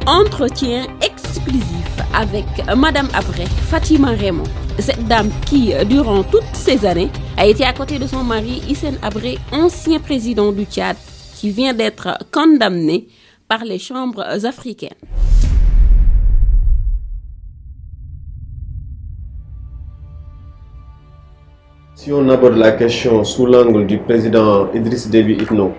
Entretien exclusif avec Madame Habré, Fatima Raymond. Cette dame qui, durant toutes ces années, a été à côté de son mari Hissène Habré, ancien président du Tchad, qui vient d'être condamné par les chambres africaines. Si on aborde la question sous l'angle du président Idriss Déby Itno,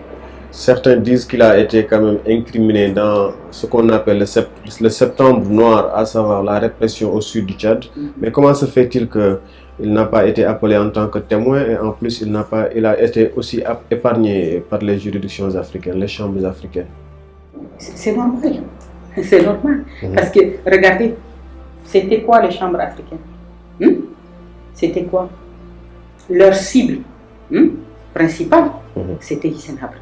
certains disent qu'il a été quand même incriminé dans ce qu'on appelle le septembre noir, à savoir la répression au sud du Tchad. Mais comment se fait-il qu'il n'a pas été appelé en tant que témoin et en plus il a été aussi épargné par les juridictions africaines, les chambres africaines? C'est normal. C'est normal. Parce que, regardez, c'était quoi les chambres africaines? C'était quoi? Leur cible principale, c'était Hissène Habré.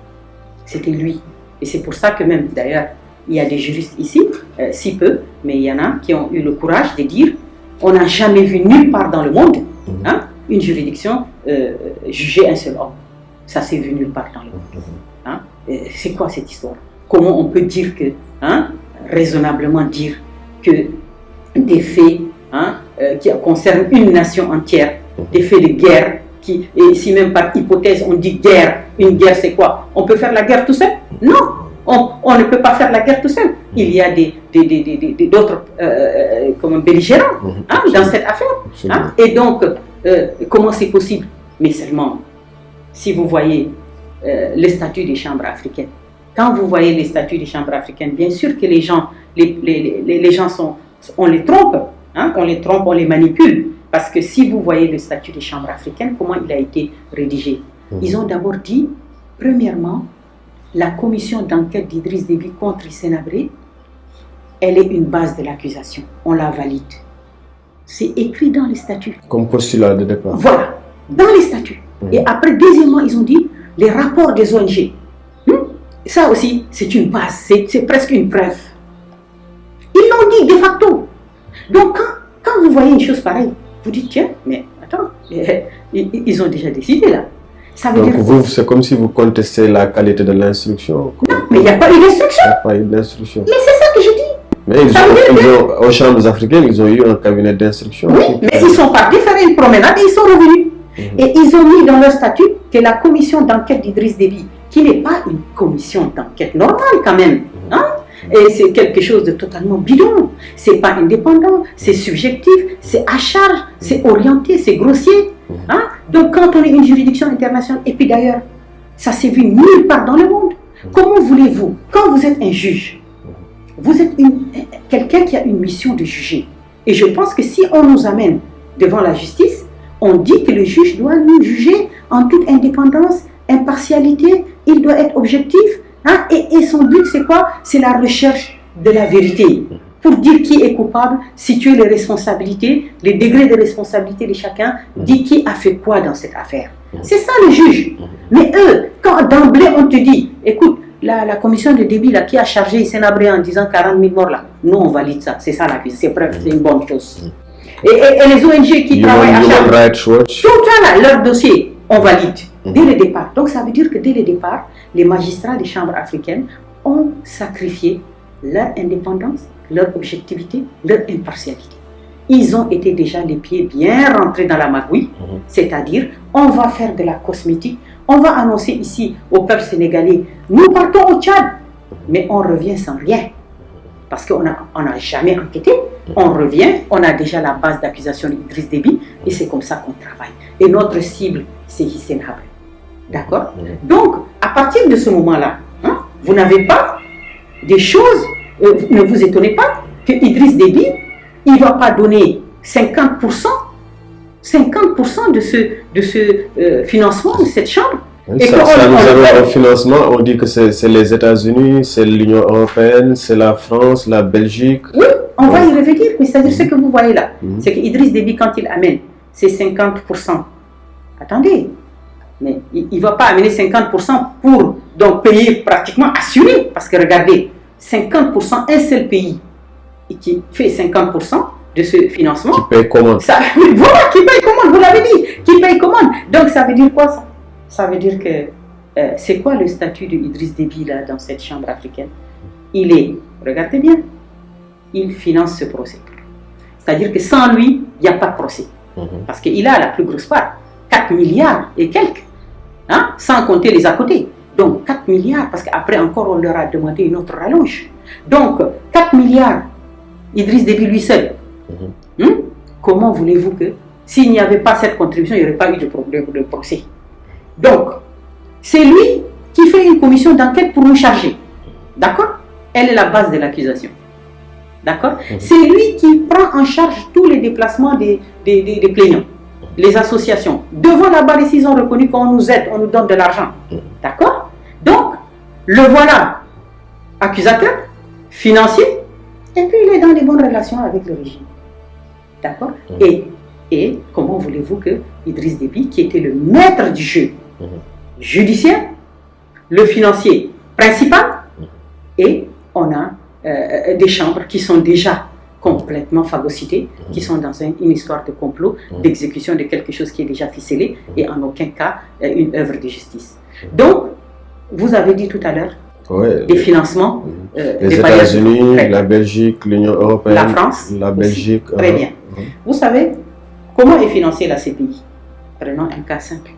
C'était lui. Et c'est pour ça que même, d'ailleurs, il y a des juristes ici, si peu, mais il y en a qui ont eu le courage de dire on n'a jamais vu nulle part dans le monde une juridiction juger un seul homme. Ça s'est vu nulle part dans le monde. C'est quoi cette histoire? Comment on peut dire que, raisonnablement dire que des faits qui concernent une nation entière, des faits de guerre, et si même par hypothèse on dit guerre, une guerre c'est quoi? On peut faire la guerre tout seul? Non, on ne peut pas faire la guerre tout seul. Il y a d'autres belligérants dans cette affaire. Et donc, comment c'est possible? Mais seulement, si vous voyez le statut des chambres africaines, quand vous voyez les statuts des chambres africaines, bien sûr que les gens, on les trompe, on les manipule. Parce que si vous voyez le statut des chambres africaines, comment il a été rédigé? Ils ont d'abord dit, premièrement, la commission d'enquête d'Idriss Déby contre Hissène Habré, elle est une base de l'accusation. On la valide. C'est écrit dans les statuts. Comme postulat de départ. Voilà, dans les statuts. Et après, deuxièmement, ils ont dit les rapports des ONG. Ça aussi, c'est une base, c'est presque une preuve. Ils l'ont dit de facto. Donc, quand vous voyez une chose pareille, vous dites, tiens, mais attends, ils ont déjà décidé là. Ça veut Donc dire vous, c'est comme si vous contestez la qualité de l'instruction. Non, mais il n'y a pas eu d'instruction. Il n'y a pas eu d'instruction. Mais c'est ça que je dis. Mais aux chambres africaines, ils ont eu un cabinet d'instruction. Oui, mais ils sont partis faire une promenade et ils sont revenus. Et ils ont mis dans leur statut que la commission d'enquête d'Idriss Déby, qui n'est pas une commission d'enquête normale quand même, et c'est quelque chose de totalement bidon, c'est pas indépendant, c'est subjectif, c'est à charge, c'est orienté, c'est grossier. Donc quand on est une juridiction internationale, et puis d'ailleurs, ça s'est vu nulle part dans le monde. Comment voulez-vous, quand vous êtes un juge, vous êtes quelqu'un qui a une mission de juger. Et je pense que si on nous amène devant la justice, on dit que le juge doit nous juger en toute indépendance, impartialité, il doit être objectif. Et son but, c'est quoi? C'est la recherche de la vérité. Pour dire qui est coupable, situer les responsabilités, les degrés de responsabilité de chacun, dire qui a fait quoi dans cette affaire. C'est ça le juge. Mais eux, quand d'emblée on te dit, écoute, la commission de Déby là, qui a chargé Hissène Habré en disant 40 000 morts là, nous on valide ça. C'est ça la vie, c'est une bonne chose. Et les ONG qui travaillent à charge, tout ça là, leur dossier, on valide. Dès le départ. Donc ça veut dire que dès le départ, les magistrats des chambres africaines ont sacrifié leur indépendance, leur objectivité, leur impartialité. Ils ont été déjà les pieds bien rentrés dans la magouille, c'est-à-dire on va faire de la cosmétique, on va annoncer ici au peuple sénégalais, nous partons au Tchad, mais on revient sans rien. Parce qu'on n'a jamais enquêté, on revient, on a déjà la base d'accusation d'Idriss Déby, et c'est comme ça qu'on travaille. Et notre cible, c'est Hissène Habré. D'accord? Donc, à partir de ce moment-là, vous n'avez pas des choses, ne vous étonnez pas que Idriss Déby, il ne va pas donner 50% de ce financement de cette chambre. Oui, ça nous avons un financement, on dit que c'est les États-Unis, c'est l'Union européenne, c'est la France, la Belgique. Oui, on va y revenir, mais c'est-à-dire ce que vous voyez là, c'est qu'Idriss Déby, quand il amène ces 50%, attendez, mais il ne va pas amener 50% pour donc payer pratiquement assuré, parce que regardez, 50%, un seul pays qui fait 50% de ce financement. Qui paye commande. Voilà, qui paye commande, vous l'avez dit, qui paye commande. Donc ça veut dire quoi ça? Ça veut dire que c'est quoi le statut de Idriss Déby là dans cette chambre africaine? Il est regardez bien, il finance ce procès. C'est-à-dire que sans lui, il n'y a pas de procès. Parce qu'il a la plus grosse part, 4 milliards et quelques, hein, sans compter les à côté. Donc 4 milliards, parce qu'après encore on leur a demandé une autre rallonge. Donc 4 milliards, Idriss Déby lui seul. Comment voulez-vous que, s'il n'y avait pas cette contribution, il n'y aurait pas eu de procès? Donc, c'est lui qui fait une commission d'enquête pour nous charger. D'accord? Elle est la base de l'accusation. D'accord? C'est lui qui prend en charge tous les déplacements des plaignants, les associations. Devant la barre, ils ont reconnu qu'on nous aide, on nous donne de l'argent. D'accord? Donc, le voilà accusateur, financier, et puis il est dans les bonnes relations avec le régime. D'accord? Et comment voulez-vous que Idriss Déby, qui était le maître du jeu judiciaire, le financier principal, et on a des chambres qui sont déjà complètement phagocytées, qui sont dans une histoire de complot, d'exécution de quelque chose qui est déjà ficelé, et en aucun cas une œuvre de justice. Donc, vous avez dit tout à l'heure, des financements, les États-Unis, la Belgique, l'Union européenne, la France, la Belgique. Très bien. Vous savez comment est financée la CPI? Prenons un cas simple.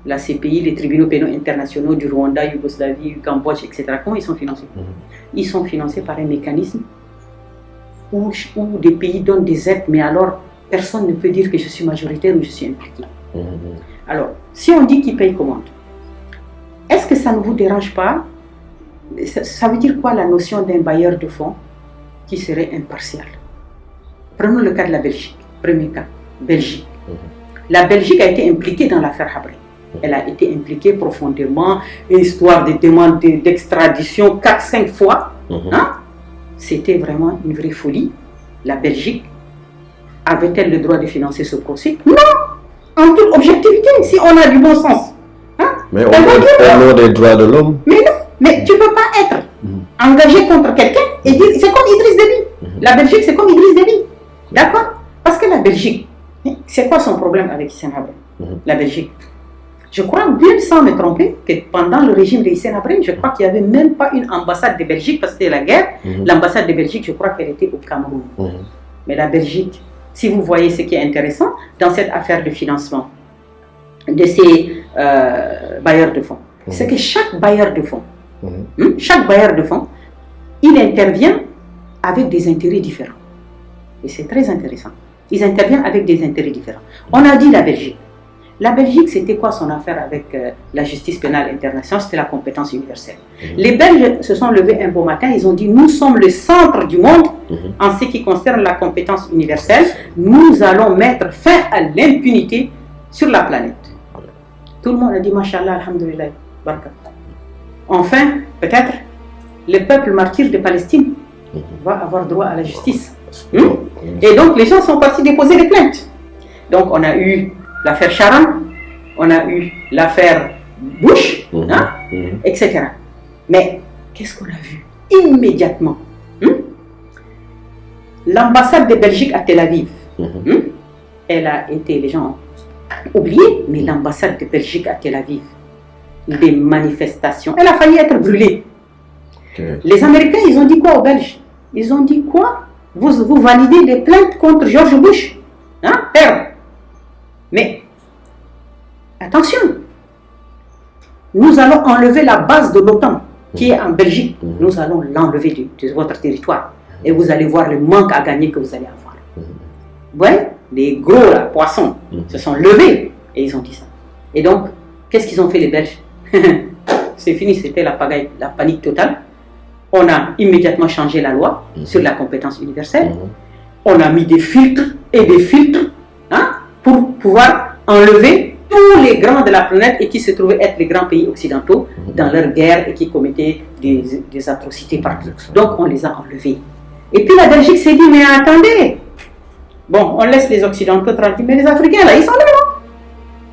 La CPI, les tribunaux pénaux internationaux du Rwanda, Yougoslavie, du Cambodge, etc. Comment ils sont financés? Ils sont financés par un mécanisme où des pays donnent des aides, mais alors personne ne peut dire que je suis majoritaire ou je suis impliqué. Alors, si on dit qu'ils payent commande, est-ce que ça ne vous dérange pas? Ça veut dire quoi la notion d'un bailleur de fonds qui serait impartial? Prenons le cas de la Belgique. Premier cas, Belgique. La Belgique a été impliquée dans l'affaire Habré. Elle a été impliquée profondément, histoire de demande d'extradition 4-5 fois. Hein? C'était vraiment une vraie folie. La Belgique, avait-elle le droit de financer ce procès? Non! En toute objectivité, si on a du bon sens. Hein? Mais au nom des droits de l'homme. Mais non, mais tu ne peux pas être engagé contre quelqu'un et dire c'est comme Idriss Déby. La Belgique, c'est comme Idriss Déby. D'accord? Parce que la Belgique, c'est quoi son problème avec Hissène Habré? La Belgique. Je crois bien, sans me tromper, que pendant le régime de Hissène Habré, je crois qu'il n'y avait même pas une ambassade de Belgique parce que c'était la guerre. L'ambassade de Belgique, je crois qu'elle était au Cameroun. Mais la Belgique, si vous voyez ce qui est intéressant dans cette affaire de financement de ces bailleurs de fonds, c'est que chaque bailleur de fonds, il intervient avec des intérêts différents. Et c'est très intéressant. Ils interviennent avec des intérêts différents. On a dit la Belgique. La Belgique, c'était quoi son affaire avec la justice pénale internationale? C'était la compétence universelle. Les Belges se sont levés un beau matin, ils ont dit, nous sommes le centre du monde en ce qui concerne la compétence universelle. Nous allons mettre fin à l'impunité sur la planète. Tout le monde a dit, Mashallah, Alhamdulillah, Baraka. Enfin, peut-être, le peuple martyr de Palestine va avoir droit à la justice. Et donc, les gens sont partis déposer des plaintes. Donc, on a eu l'affaire Sharon, on a eu l'affaire Bush, etc. Mais qu'est-ce qu'on a vu immédiatement? L'ambassade de Belgique à Tel Aviv, elle a été, les gens ont oublié, mais l'ambassade de Belgique à Tel Aviv, des manifestations, elle a failli être brûlée. Les Américains, ils ont dit quoi aux Belges? Ils ont dit quoi? Vous validez des plaintes contre George Bush, père. Mais, attention, nous allons enlever la base de l'OTAN qui est en Belgique. Nous allons l'enlever de votre territoire. Et vous allez voir le manque à gagner que vous allez avoir. Vous voyez, les gros poissons se sont levés et ils ont dit ça. Et donc, qu'est-ce qu'ils ont fait les Belges? C'est fini, c'était la pagaille, la panique totale. On a immédiatement changé la loi sur la compétence universelle. On a mis des filtres et des filtres pour pouvoir enlever tous les grands de la planète et qui se trouvaient être les grands pays occidentaux dans leur guerre et qui commettaient des atrocités partout. Donc on les a enlevés. Et puis la Belgique s'est dit, mais attendez, bon, on laisse les Occidentaux tranquilles, mais les Africains là, ils sont là, non?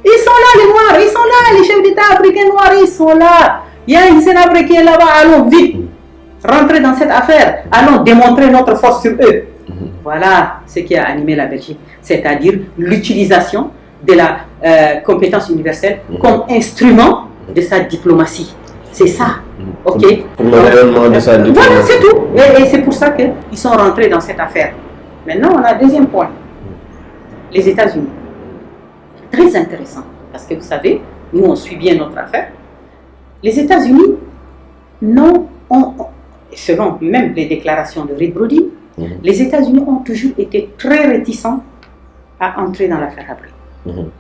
Ils sont là, les Noirs, ils sont là, les chefs d'État africains noirs, ils sont là. Il y a un Sénat qui est là-bas, allons vite, rentrez dans cette affaire, allons démontrer notre force sur eux. Voilà ce qui a animé la Belgique, c'est-à-dire l'utilisation de la compétence universelle comme instrument de sa diplomatie. C'est ça. Ok. Pour le rayonnement de sa diplomatie. Voilà, c'est tout. Et c'est pour ça qu'ils sont rentrés dans cette affaire. Maintenant, on a un deuxième point. Les États-Unis. Très intéressant. Parce que vous savez, nous, on suit bien notre affaire. Les États-Unis, selon même les déclarations de Reed Brody, les États-Unis ont toujours été très réticents à entrer dans l'affaire Habré.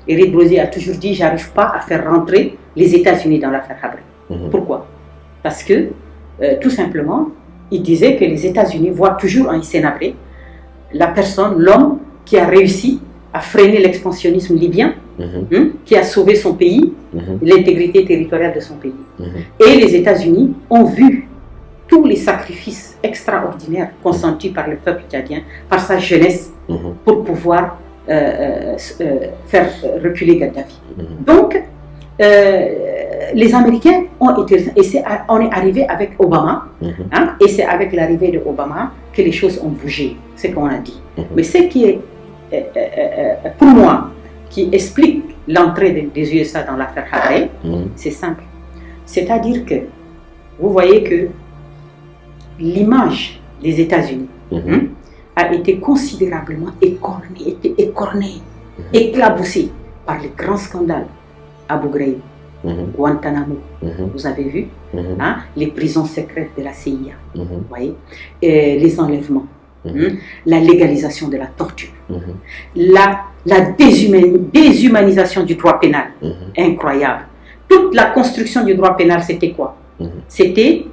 Et Reed Brody a toujours dit, j'arrive pas à faire rentrer les États-Unis dans l'affaire Habré. Pourquoi? Parce que, tout simplement, il disait que les États-Unis voient toujours en Hissène Habré la personne, l'homme qui a réussi à freiner l'expansionnisme libyen, qui a sauvé son pays, l'intégrité territoriale de son pays. Et les États-Unis ont vu tous les sacrifices extraordinaires consentis par le peuple tchadien, par sa jeunesse, pour pouvoir faire reculer Gaddafi. Donc, les Américains ont été, on est arrivé avec Obama, et c'est avec l'arrivée de Obama que les choses ont bougé, c'est ce qu'on a dit. Mais ce qui est, pour moi, qui explique l'entrée des USA dans l'affaire Habré, c'est simple. C'est-à-dire que, vous voyez que l'image des États-Unis a été considérablement écornée, éclaboussée par les grands scandales. Abu Ghraib, Guantanamo, vous avez vu, les prisons secrètes de la CIA, voyez, les enlèvements, la légalisation de la torture, la déshumanisation du droit pénal, incroyable. Toute la construction du droit pénal, c'était quoi? C'était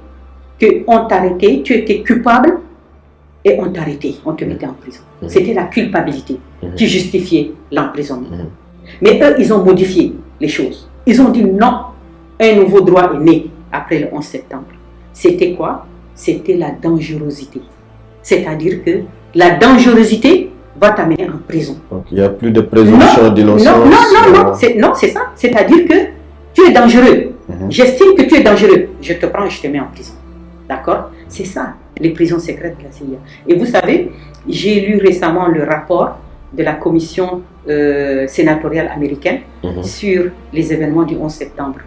qu'on t'arrêtait, tu étais coupable et on t'arrêtait, on te mettait en prison. C'était la culpabilité qui justifiait l'emprisonnement. Mais eux, ils ont modifié les choses. Ils ont dit non, un nouveau droit est né après le 11 septembre. C'était quoi? C'était la dangerosité. C'est-à-dire que la dangerosité va t'amener en prison. Donc il n'y a plus de présomption d'innocence. Non, c'est ça. C'est-à-dire que tu es dangereux. J'estime que tu es dangereux. Je te prends et je te mets en prison. D'accord? C'est ça, les prisons secrètes de la CIA. Et vous savez, j'ai lu récemment le rapport de la commission sénatoriale américaine sur les événements du 11 septembre.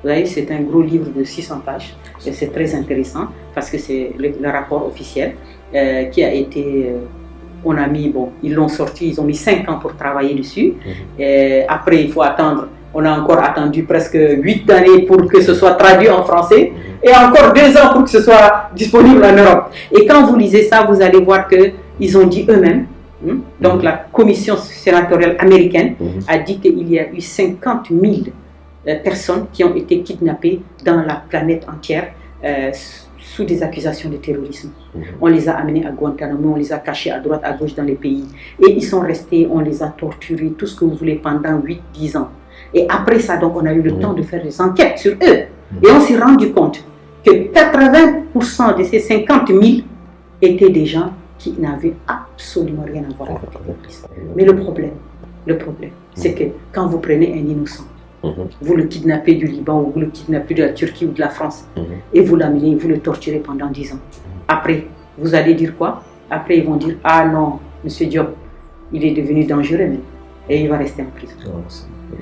Vous voyez, c'est un gros livre de 600 pages. Et c'est très intéressant parce que c'est le rapport officiel qui a été... on a mis, bon, ils l'ont sorti, ils ont mis 5 ans pour travailler dessus. Et après, il faut attendre. On a encore attendu presque 8 années pour que ce soit traduit en français et encore 2 ans pour que ce soit disponible en Europe. Et quand vous lisez ça, vous allez voir qu'ils ont dit eux-mêmes, donc la commission sénatoriale américaine a dit qu'il y a eu 50 000 personnes qui ont été kidnappées dans la planète entière sous des accusations de terrorisme. On les a amenés à Guantanamo, on les a cachés à droite, à gauche dans les pays. Et ils sont restés, on les a torturés, tout ce que vous voulez, pendant 8-10 ans. Et après ça, donc, on a eu le temps de faire des enquêtes sur eux. Et on s'est rendu compte que 80% de ces 50 000 étaient des gens qui n'avaient absolument rien à voir avec le terrorisme. Mais le problème, c'est que quand vous prenez un innocent, vous le kidnappez du Liban ou vous le kidnappez de la Turquie ou de la France, et vous l'amenez, vous le torturez pendant 10 ans. Après, vous allez dire quoi? Après, ils vont dire, ah non, monsieur Diop, il est devenu dangereux même, et il va rester en prison.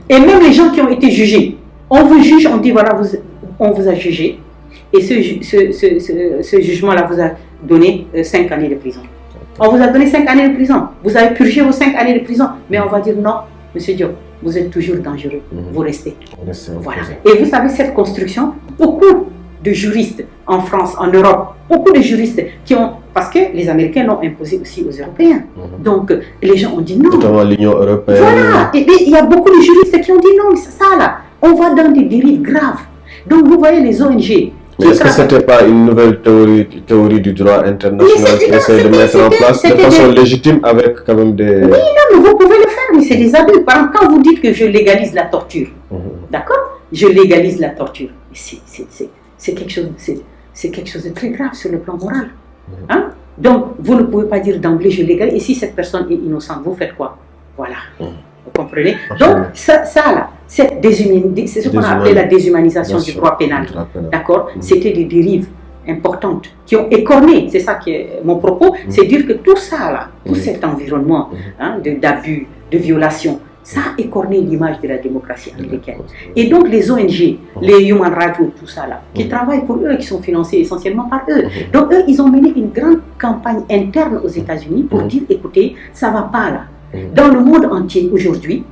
Et même les gens qui ont été jugés, on vous juge, on dit voilà, on vous a jugé, et ce jugement-là vous a donné 5 années de prison. On vous a donné 5 années de prison, vous avez purgé vos 5 années de prison, mais on va dire non, monsieur Diop, vous êtes toujours dangereux, vous restez. Voilà. Et vous savez, cette construction, beaucoup de juristes en France, en Europe, beaucoup de juristes qui ont... Parce que les Américains l'ont imposé aussi aux Européens. Donc, les gens ont dit non. Notamment l'Union européenne. Voilà. Et il y a beaucoup de juristes qui ont dit non, mais ça là, on va dans des dérives graves. Donc, vous voyez les ONG... Mais est-ce que ce n'était pas une nouvelle théorie du droit international qui essaie de mettre en place de façon légitime avec quand même des... Oui, non, mais vous pouvez le faire, mais c'est des abus. Par exemple, quand vous dites que je légalise la torture, d'accord? Je légalise la torture. C'est quelque chose de très grave sur le plan moral. Hein? Donc, vous ne pouvez pas dire d'emblée je légalise. Et si cette personne est innocente, vous faites quoi? Voilà. Vous comprenez? Donc, ça là, c'est ce qu'on a appelé la déshumanisation du droit pénal. D'accord? C'était des dérives importantes qui ont écorné, c'est ça qui est mon propos, c'est dire que tout ça là, tout cet environnement d'abus, de violation, Ça a écorné l'image de la démocratie américaine. Et donc les ONG, les Human Rights Watch, tout ça là, qui travaillent pour eux, qui sont financés essentiellement par eux. Donc eux, ils ont mené une grande campagne interne aux États-Unis pour dire, écoutez, ça va pas là. Dans le monde entier aujourd'hui,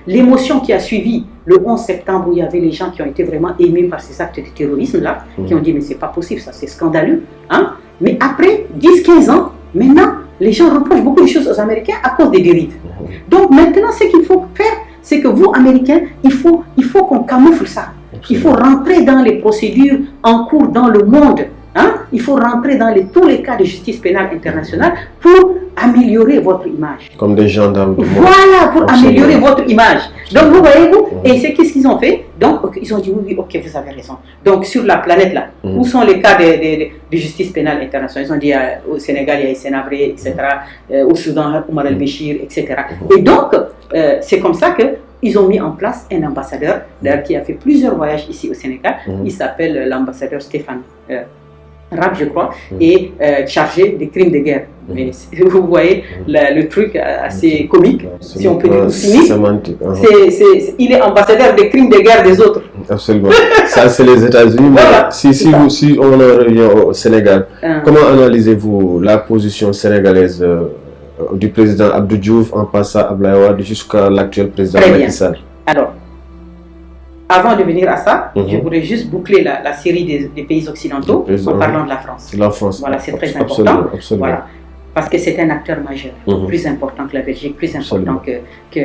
l'émotion qui a suivi le 11 septembre, où il y avait les gens qui ont été vraiment émus par ces actes de terrorisme là, qui ont dit mais c'est pas possible, ça c'est scandaleux. Hein? Mais après 10-15 ans, maintenant, les gens reprochent beaucoup de choses aux Américains à cause des dérives. Donc maintenant, ce qu'il faut faire, c'est que vous, Américains, il faut qu'on camoufle ça. Il faut rentrer dans les procédures en cours dans le monde. Hein? Il faut rentrer dans tous les cas de justice pénale internationale pour améliorer votre image. Comme des gendarmes. Voilà, pour améliorer votre image. Donc vous voyez-vous, et c'est qu'est-ce qu'ils ont fait? Donc ils ont dit oui, ok, vous avez raison. Donc sur la planète là, où sont les cas de justice pénale internationale? Ils ont dit au Sénégal, il y a Hissène Habré, etc. Au Soudan, Omar el-Béchir, etc. Et donc, c'est comme ça que ils ont mis en place un ambassadeur qui a fait plusieurs voyages ici au Sénégal. Il s'appelle l'ambassadeur Stéphane Rapp, je crois, et chargé des crimes de guerre. Mais vous voyez le truc assez comique, si on peut dire cynique. Il est ambassadeur des crimes de guerre des autres. Absolument. Ça, c'est les États-Unis. Voilà, si on en revient au Sénégal, comment analysez-vous la position sénégalaise du président Abdou Diouf en passant à Abdoulaye Wade jusqu'à l'actuel président Macky Sall? Alors, avant de venir à ça, je voudrais juste boucler la série des pays occidentaux en parlant de la France. La France. Voilà, c'est très important. Voilà. Parce que c'est un acteur majeur, plus important que la Belgique, plus important que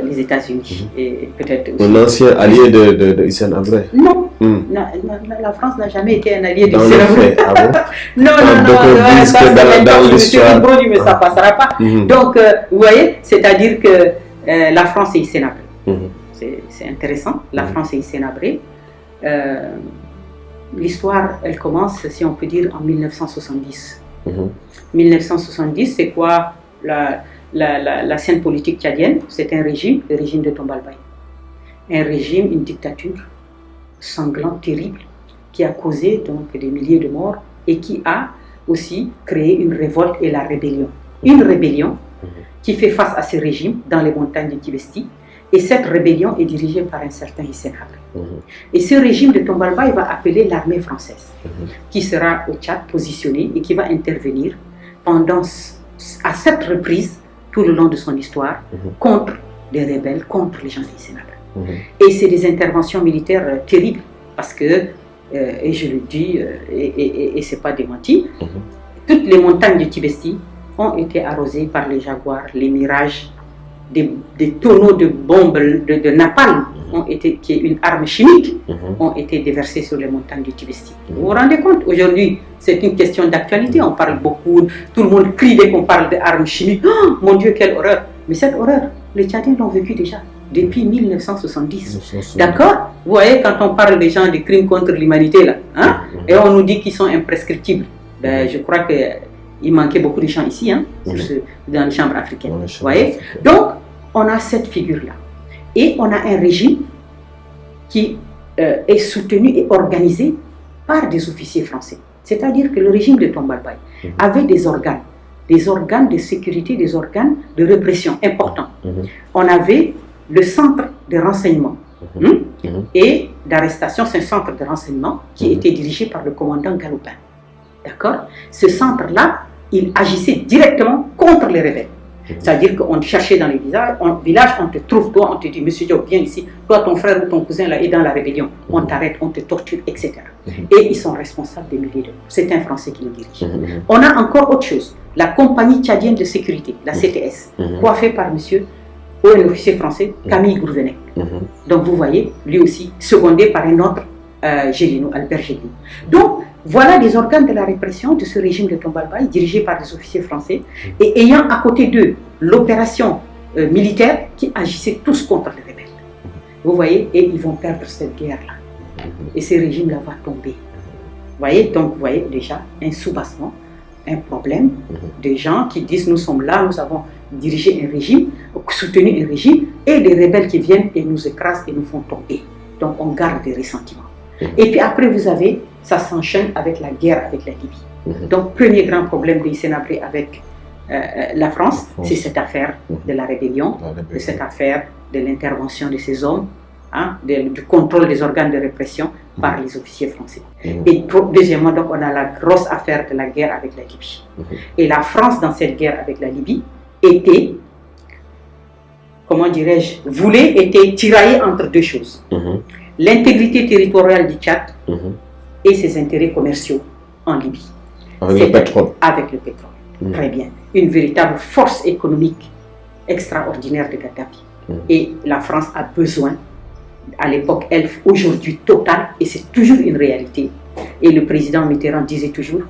les États-Unis. Et peut-être aussi. Un ancien allié de Hissène Habré? Non. La France n'a jamais été un allié de Hissène Habré. Ah bon? Non, dans l'histoire. Mais ça ne passera pas. Donc, vous voyez, c'est-à-dire que la France est Hissène Habré. C'est intéressant, la France est Hissène Habré. L'histoire, elle commence, si on peut dire, en 1970. 1970, c'est quoi la scène politique tchadienne? C'est un régime, le régime de Tombalbaye. Un régime, une dictature sanglante, terrible, qui a causé donc des milliers de morts et qui a aussi créé une révolte et la rébellion. Une rébellion qui fait face à ce régime dans les montagnes de Tibesti. Et cette rébellion est dirigée par un certain Hissène Habré. Et ce régime de Tombalbaye va appeler l'armée française, qui sera au Tchad positionnée et qui va intervenir à 7 reprises tout le long de son histoire contre des rebelles, contre les gens d'Hissène Habré. Et c'est des interventions militaires terribles parce que, et je le dis, et c'est pas démenti, toutes les montagnes de Tibesti ont été arrosées par les jaguars, les mirages, des tonneaux de bombes de napalm, qui est une arme chimique, ont été déversés sur les montagnes du Tibesti. Vous vous rendez compte? Aujourd'hui, c'est une question d'actualité. On parle beaucoup, tout le monde crie dès qu'on parle d'armes chimiques. Oh, mon Dieu, quelle horreur! Mais cette horreur, les Tchadiens l'ont vécue déjà depuis 1970. D'accord? Vous voyez, quand on parle des gens des crimes contre l'humanité, là, hein, et on nous dit qu'ils sont imprescriptibles, ben, je crois qu'il manquait beaucoup de gens ici, hein, dans les chambres africaines. Vous voyez? Donc, on a cette figure-là. Et on a un régime qui est soutenu et organisé par des officiers français. C'est-à-dire que le régime de Tombalbaye avait des organes de sécurité, des organes de répression importants. On avait le centre de renseignement et d'arrestation, c'est un centre de renseignement qui était dirigé par le commandant Galopin. D'accord? Ce centre-là, il agissait directement contre les rebelles. C'est-à-dire qu'on te cherchait dans les villages, on te trouve, toi, on te dit, Monsieur Diop, viens ici, toi, ton frère ou ton cousin là est dans la rébellion, on t'arrête, on te torture, etc. Et ils sont responsables des milliers de morts. C'est un Français qui le dirige. On a encore autre chose, la compagnie tchadienne de sécurité, la CTS, coiffée par un officier français, Camille Gourvenec. Donc vous voyez, lui aussi, secondé par un autre Gélineau, Albert Gélineau. Donc, voilà des organes de la répression de ce régime de Tombalbaye, dirigé par des officiers français, et ayant à côté d'eux l'opération militaire qui agissait tous contre les rebelles. Vous voyez, et ils vont perdre cette guerre-là. Et ce régime-là va tomber. Vous voyez, donc vous voyez déjà un soubassement, un problème de gens qui disent nous sommes là, nous avons dirigé un régime, soutenu un régime, et des rebelles qui viennent et nous écrasent et nous font tomber. Donc on garde des ressentiments. Et puis après, vous avez, ça s'enchaîne avec la guerre avec la Libye. Donc, premier grand problème de Hissène Habré avec la France, c'est cette affaire de la rébellion, de cette affaire de l'intervention de ces hommes, hein, du contrôle des organes de répression par les officiers français. Et deuxièmement, donc, on a la grosse affaire de la guerre avec la Libye. Et la France, dans cette guerre avec la Libye, était, comment dirais-je, était tiraillée entre deux choses. L'intégrité territoriale du Tchad et ses intérêts commerciaux en Libye. Avec le pétrole. Avec le pétrole. Très bien. Une véritable force économique extraordinaire de Gaddafi. Et la France a besoin, à l'époque Elf, aujourd'hui Total, et c'est toujours une réalité. Et le président Mitterrand disait toujours,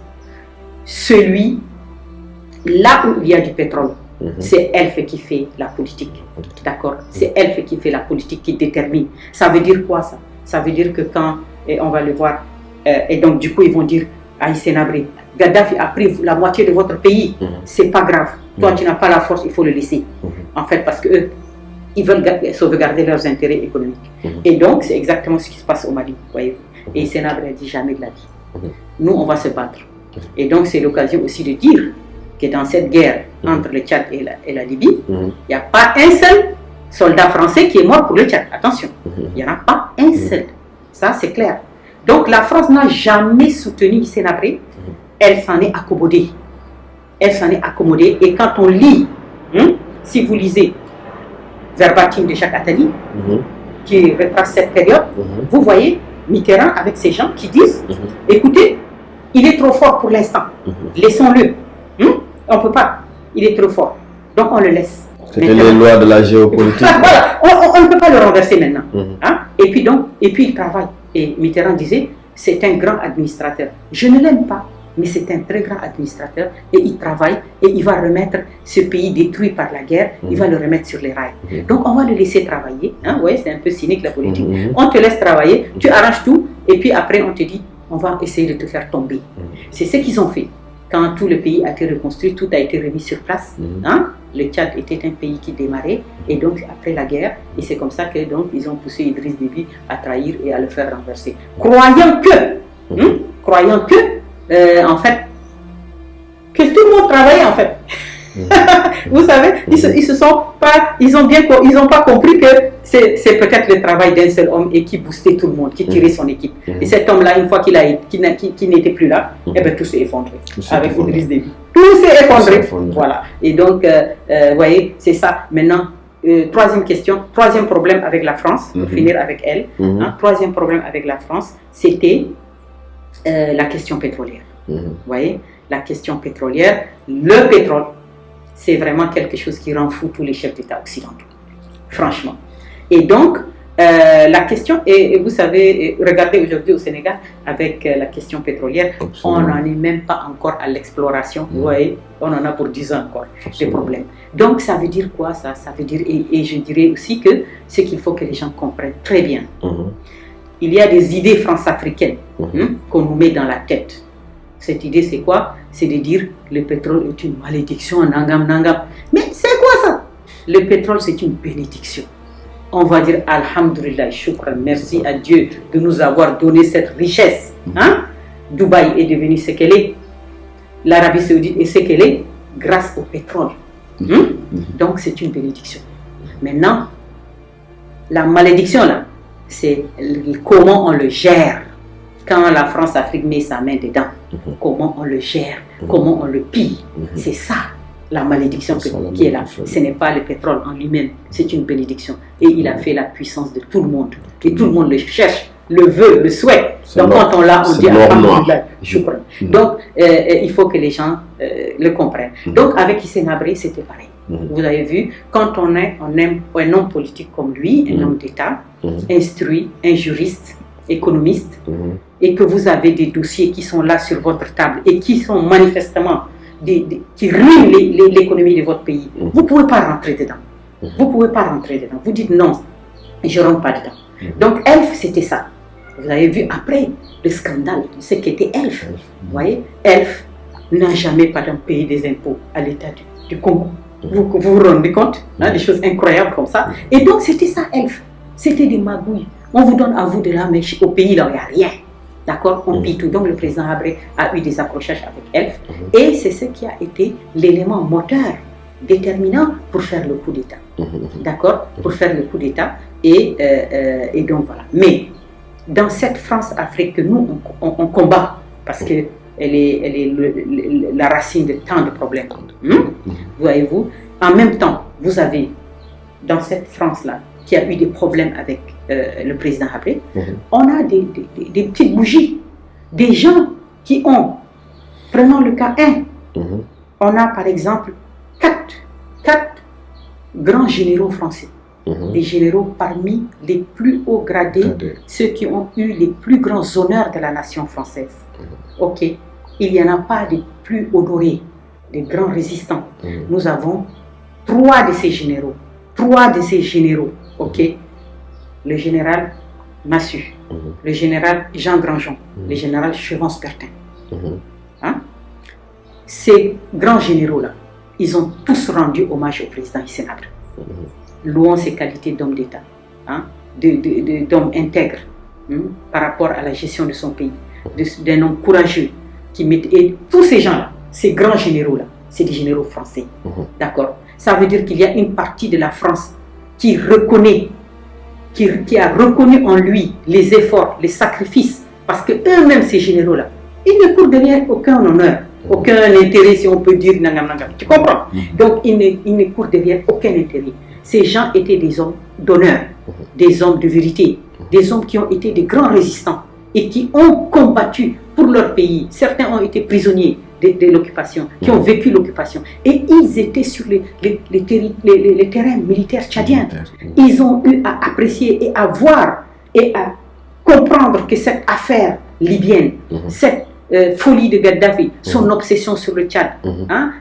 là où il y a du pétrole, c'est Elf qui fait la politique. D'accord? C'est Elf qui fait la politique, qui détermine. Ça veut dire quoi ça? Ça veut dire que quand, et on va le voir, et donc du coup ils vont dire à Hissène Habré, Gaddafi a pris la moitié de votre pays, c'est pas grave. Toi tu n'as pas la force, il faut le laisser. En fait, parce qu'eux, ils veulent sauvegarder leurs intérêts économiques. Et donc c'est exactement ce qui se passe au Mali, voyez-vous. Et Hissène Habré a dit jamais de la vie. Nous on va se battre. Et donc c'est l'occasion aussi de dire que dans cette guerre entre le Tchad et la Libye, il n'y a pas un seul soldat français qui est mort pour le Tchad. Attention, il n'y en a pas un seul. Ça, c'est clair. Donc la France n'a jamais soutenu Hissène Habré. Elle s'en est accommodée. Elle s'en est accommodée. Et quand on lit, si vous lisez verbatim de Jacques Attali, qui retrace cette période, vous voyez Mitterrand avec ces gens qui disent, écoutez, il est trop fort pour l'instant. Laissons-le. On ne peut pas. Il est trop fort. Donc on le laisse. C'était les lois de la géopolitique. Voilà, on ne peut pas le renverser maintenant. Hein? Et puis il travaille. Et Mitterrand disait, c'est un grand administrateur. Je ne l'aime pas, mais c'est un très grand administrateur. Et il travaille et il va remettre ce pays détruit par la guerre, il va le remettre sur les rails. Donc on va le laisser travailler. Hein? Ouais, c'est un peu cynique la politique. On te laisse travailler, tu arranges tout, et puis après on te dit, on va essayer de te faire tomber. C'est ce qu'ils ont fait. Quand tout le pays a été reconstruit, tout a été remis sur place. Hein? Le Tchad était un pays qui démarrait, et donc après la guerre, et c'est comme ça que donc ils ont poussé Idriss Déby à trahir et à le faire renverser. Croyant que, en fait, que tout le monde travaillait en fait. Vous savez, ils ont pas compris que c'est peut-être le travail d'un seul homme et qui boostait tout le monde, qui tirait son équipe. Et cet homme-là, une fois qu'il n'était plus là, eh ben, tout s'est effondré avec Idriss Déby. Tout s'est effondré. Voilà. Et donc, vous voyez, c'est ça. Maintenant, troisième problème avec la France, pour finir avec elle. Troisième problème avec la France, c'était la question pétrolière. Vous voyez, la question pétrolière, le pétrole, c'est vraiment quelque chose qui rend fou tous les chefs d'État occidentaux, franchement. Et donc, la question, et vous savez, regardez aujourd'hui au Sénégal, avec la question pétrolière, on n'en est même pas encore à l'exploration, vous voyez, on en a pour 10 ans encore, des problèmes. Donc, ça veut dire quoi ça? Ça veut dire, et je dirais aussi que ce qu'il faut que les gens comprennent très bien, il y a des idées france-africaines qu'on nous met dans la tête. Cette idée, c'est quoi? C'est de dire le pétrole est une malédiction, nangam, nangam. Mais c'est quoi ça? Le pétrole, c'est une bénédiction. On va dire Alhamdulillah, shukran, merci à Dieu de nous avoir donné cette richesse. Hein? Dubaï est devenue ce qu'elle est. L'Arabie Saoudite est ce qu'elle est grâce au pétrole. Donc, c'est une bénédiction. Maintenant, la malédiction, là, c'est comment on le gère. Quand la France-Afrique met sa main dedans, comment on le gère, comment on le pille. C'est ça la malédiction qui est là. Ce n'est pas le pétrole en lui-même, c'est une bénédiction. Et il a fait la puissance de tout le monde. Et tout le monde le cherche, le veut, le souhaite. Donc quand on l'a, on dit Alhamdulillah. Donc il faut que les gens le comprennent. Donc avec Hissène Habré, c'était pareil. Vous avez vu, quand on aime un homme politique comme lui, un homme d'État, instruit, un juriste, économiste, et que vous avez des dossiers qui sont là sur votre table et qui sont manifestement qui ruinent l'économie de votre pays, vous ne pouvez pas rentrer dedans. Vous ne pouvez pas rentrer dedans. Vous dites non, je ne rentre pas dedans. Donc Elf, c'était ça. Vous avez vu après le scandale, ce qu'était Elf. Vous voyez, Elf n'a jamais payé des impôts à l'État du Congo. Vous vous rendez compte, hein, des choses incroyables comme ça. Et donc c'était ça Elf. C'était des magouilles. On vous donne à vous de là, mais au pays là, il n'y a rien. D'accord, on pille tout. Donc le président Habré a eu des accrochages avec Elf et c'est ce qui a été l'élément moteur déterminant pour faire le coup d'État. D'accord, pour faire le coup d'État et donc voilà. Mais dans cette France-Afrique que nous on combat parce que elle est la racine de tant de problèmes. Voyez-vous, en même temps, vous avez dans cette France-là qui a eu des problèmes avec le président Habré, on a des petites bougies, des gens qui ont, prenons le cas 1, on a par exemple quatre grands généraux français, des généraux parmi les plus hauts gradés, ceux qui ont eu les plus grands honneurs de la nation française. Ok, il n'y en a pas des plus honorés, des grands résistants. Nous avons 3 de ces généraux, ok, le général Massu, le général Jean Grandjean, le général Chevance-Bertin. Hein? Ces grands généraux-là, ils ont tous rendu hommage au président Hissène Habré, louant ses qualités d'homme d'État, d'homme intègre par rapport à la gestion de son pays, d'un homme courageux qui et tous ces gens-là, ces grands généraux-là, c'est des généraux français. D'accord? Ça veut dire qu'il y a une partie de la France qui reconnaît, qui a reconnu en lui les efforts, les sacrifices, parce que eux-mêmes, ces généraux-là, ils ne courent derrière aucun honneur, aucun intérêt, si on peut dire, tu comprends? Donc, ils ne courent derrière aucun intérêt. Ces gens étaient des hommes d'honneur, des hommes de vérité, des hommes qui ont été des grands résistants et qui ont combattu pour leur pays. Certains ont été prisonniers de l'occupation, qui ont vécu l'occupation. Et ils étaient sur les terrains militaires tchadiens. Ils ont eu à apprécier et à voir et à comprendre que cette affaire libyenne, cette folie de Gaddafi, son obsession sur le Tchad,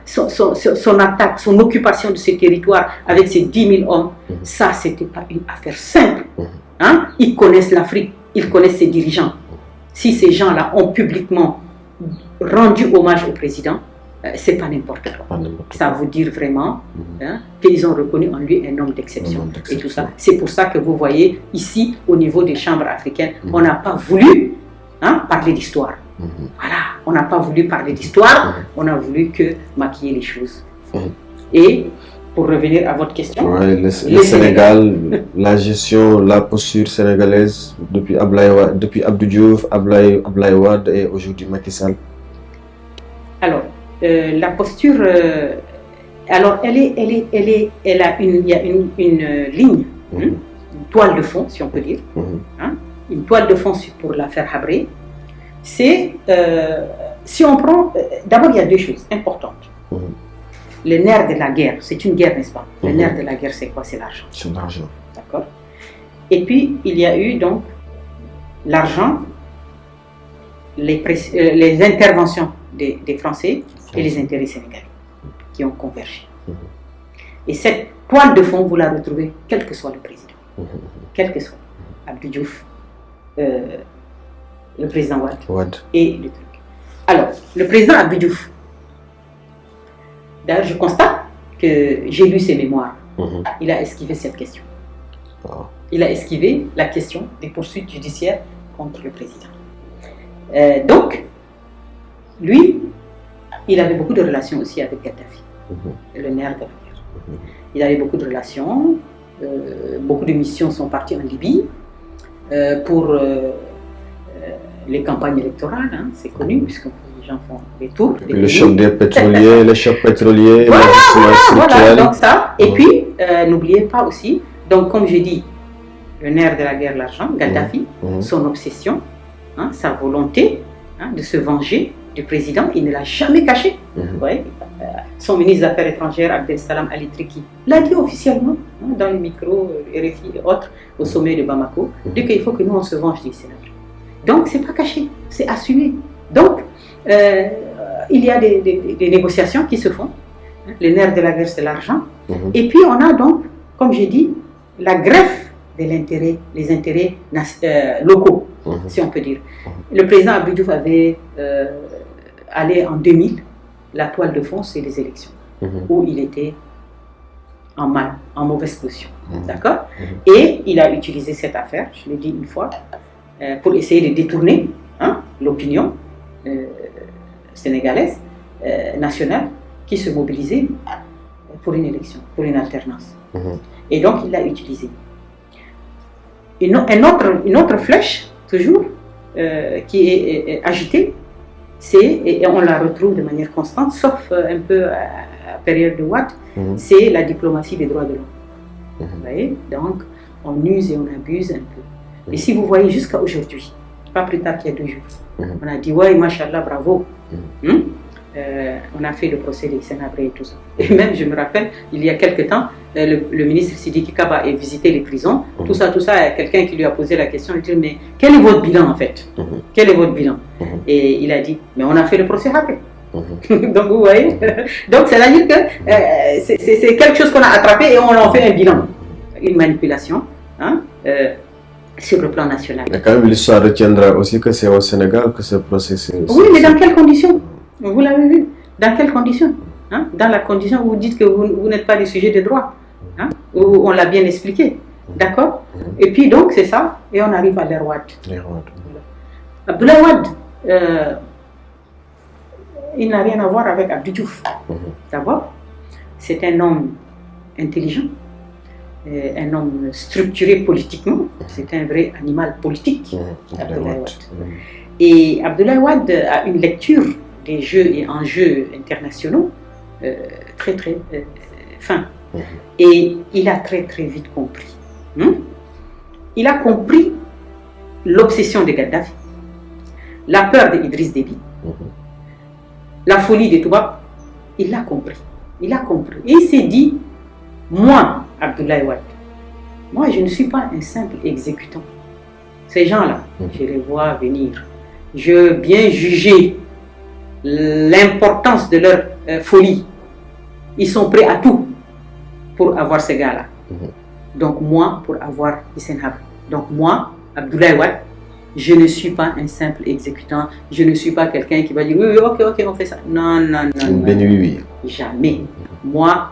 son attaque, son occupation de ces territoires avec ses 10 000 hommes, ça, c'était pas une affaire simple. Ils connaissent l'Afrique, ils connaissent ses dirigeants. Si ces gens-là ont publiquement rendu hommage au président, c'est pas n'importe quoi. Ça veut dire vraiment qu'ils ont reconnu en lui un homme d'exception et tout ça. C'est pour ça que vous voyez ici, au niveau des chambres africaines, on n'a pas voulu parler d'histoire. Voilà, on n'a pas voulu parler d'histoire, on a voulu que maquiller les choses. Et pour revenir à votre question, le Sénégal, la gestion, la posture sénégalaise depuis Abdou Diouf, Abdoulaye Wade et aujourd'hui Macky Sall. Alors, la posture, alors il y a une ligne, une toile de fond, si on peut dire, une toile de fond pour l'affaire Habré. C'est, si on prend, d'abord il y a 2 choses importantes. Le nerf de la guerre, c'est une guerre, n'est-ce pas? Le nerf de la guerre, c'est quoi? C'est l'argent. C'est l'argent. D'accord. Et puis, il y a eu donc l'argent, les interventions des Français et les intérêts sénégalais qui ont convergé. Et cette toile de fond, vous la retrouvez quel que soit le président. Quel que soit. Abdou Diouf, le président Wade et le truc. Alors, le président Abdou Diouf, d'ailleurs, je constate que j'ai lu ses mémoires. Il a esquivé cette question. Il a esquivé la question des poursuites judiciaires contre le président. Donc, lui, il avait beaucoup de relations aussi avec Gaddafi, le nerf de la guerre. Il avait beaucoup de relations, beaucoup de missions sont parties en Libye pour les campagnes électorales, c'est connu, puisque les gens font des tours. Le choc des pétroliers, les chocs pétroliers, voilà, donc ça. Et puis, n'oubliez pas aussi, donc comme je dis, le nerf de la guerre, l'argent, Gaddafi, son obsession, sa volonté de se venger du président, il ne l'a jamais caché. Son ministre des Affaires étrangères, Abdel Salam Ali Triki, l'a dit officiellement, dans les micros, RFI et autres, au sommet de Bamako, dit qu'il faut que nous on se venge du Sénégal. Donc, c'est pas caché, c'est assumé. Donc, il y a des négociations qui se font. Le nerf de la guerre, c'est l'argent. Et puis, on a donc, comme j'ai dit, la greffe de l'intérêt, les intérêts locaux, si on peut dire. Le président Abdou Diouf avait allé en 2000, la toile de fond, c'est les élections, où il était en mauvaise position. D'accord? Et il a utilisé cette affaire, je l'ai dit une fois, pour essayer de détourner l'opinion sénégalaise, nationale, qui se mobilisait pour une élection, pour une alternance. Et donc, il l'a utilisé. Une autre flèche, toujours, qui est agitée, et on la retrouve de manière constante, sauf un peu à période de Wade, c'est la diplomatie des droits de l'homme. Vous voyez? Donc, on use et on abuse un peu. Et si vous voyez jusqu'à aujourd'hui, pas plus tard qu'il y a 2 jours, on a dit, ouais, machallah, bravo. On a fait le procès des Sénégalais et tout ça. Et même, je me rappelle, il y a quelque temps, le ministre Sidiki Kaba a visité les prisons. Tout ça, il y a quelqu'un qui lui a posé la question, il dit, mais quel est votre bilan en fait? Quel est votre bilan? Et il a dit, mais on a fait le procès rapide. Donc vous voyez, donc c'est-à-dire que c'est quelque chose qu'on a attrapé et on en fait un bilan. Une manipulation sur le plan national. Mais quand même, l'histoire retiendra aussi que c'est au Sénégal que ce processus. Oui, mais dans quelles conditions? Vous l'avez vu? Dans quelles conditions? Dans la condition où vous dites que vous n'êtes pas des sujets de droit. Où on l'a bien expliqué. D'accord? Et puis donc, c'est ça. Et on arrive à l'ère Wade. Abdoulaye Wade, il n'a rien à voir avec Abdou Diouf. D'abord, c'est un homme intelligent, un homme structuré politiquement. C'est un vrai animal politique, Abdoulaye Wade. Et Abdoulaye Wade a une lecture des jeux et enjeux internationaux très très fin. Et il a très très vite compris. Il a compris l'obsession de Kadhafi, la peur d'Idriss Déby, la folie des Toubab. Il l'a compris. Il a compris. Et il s'est dit, moi, Abdoulaye Wade, moi je ne suis pas un simple exécutant. Ces gens-là, je les vois venir. Je veux bien juger l'importance de leur folie. Ils sont prêts à tout pour avoir ces gars-là. Donc moi, pour avoir Hissène Habré. Donc moi, Abdoulaye Wade, je ne suis pas un simple exécutant. Je ne suis pas quelqu'un qui va dire oui, ok, on fait ça. Non. Jamais. Moi,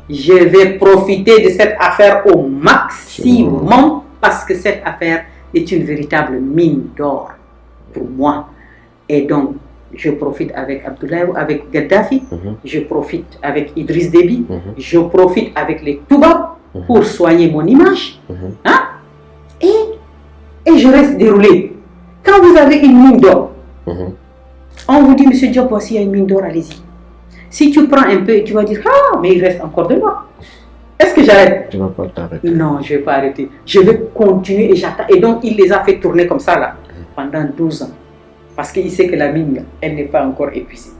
je vais profiter de cette affaire au maximum parce que cette affaire est une véritable mine d'or pour moi. Et donc, je profite avec Abdoulaye, avec Gaddafi, je profite avec Idriss Déby, je profite avec les Toubab pour soigner mon image. Et je reste déroulé. Quand vous avez une mine d'or, on vous dit, Monsieur Diop, voici une mine d'or, allez-y. Si tu prends un peu et tu vas dire, ah, mais il reste encore de l'or. Est-ce que j'arrête? Tu ne vas pas t'arrêter. Non, je ne vais pas arrêter. Je vais continuer et j'attends. Et donc, il les a fait tourner comme ça, là, pendant 12 ans. Parce qu'il sait que la mine, elle n'est pas encore épuisée.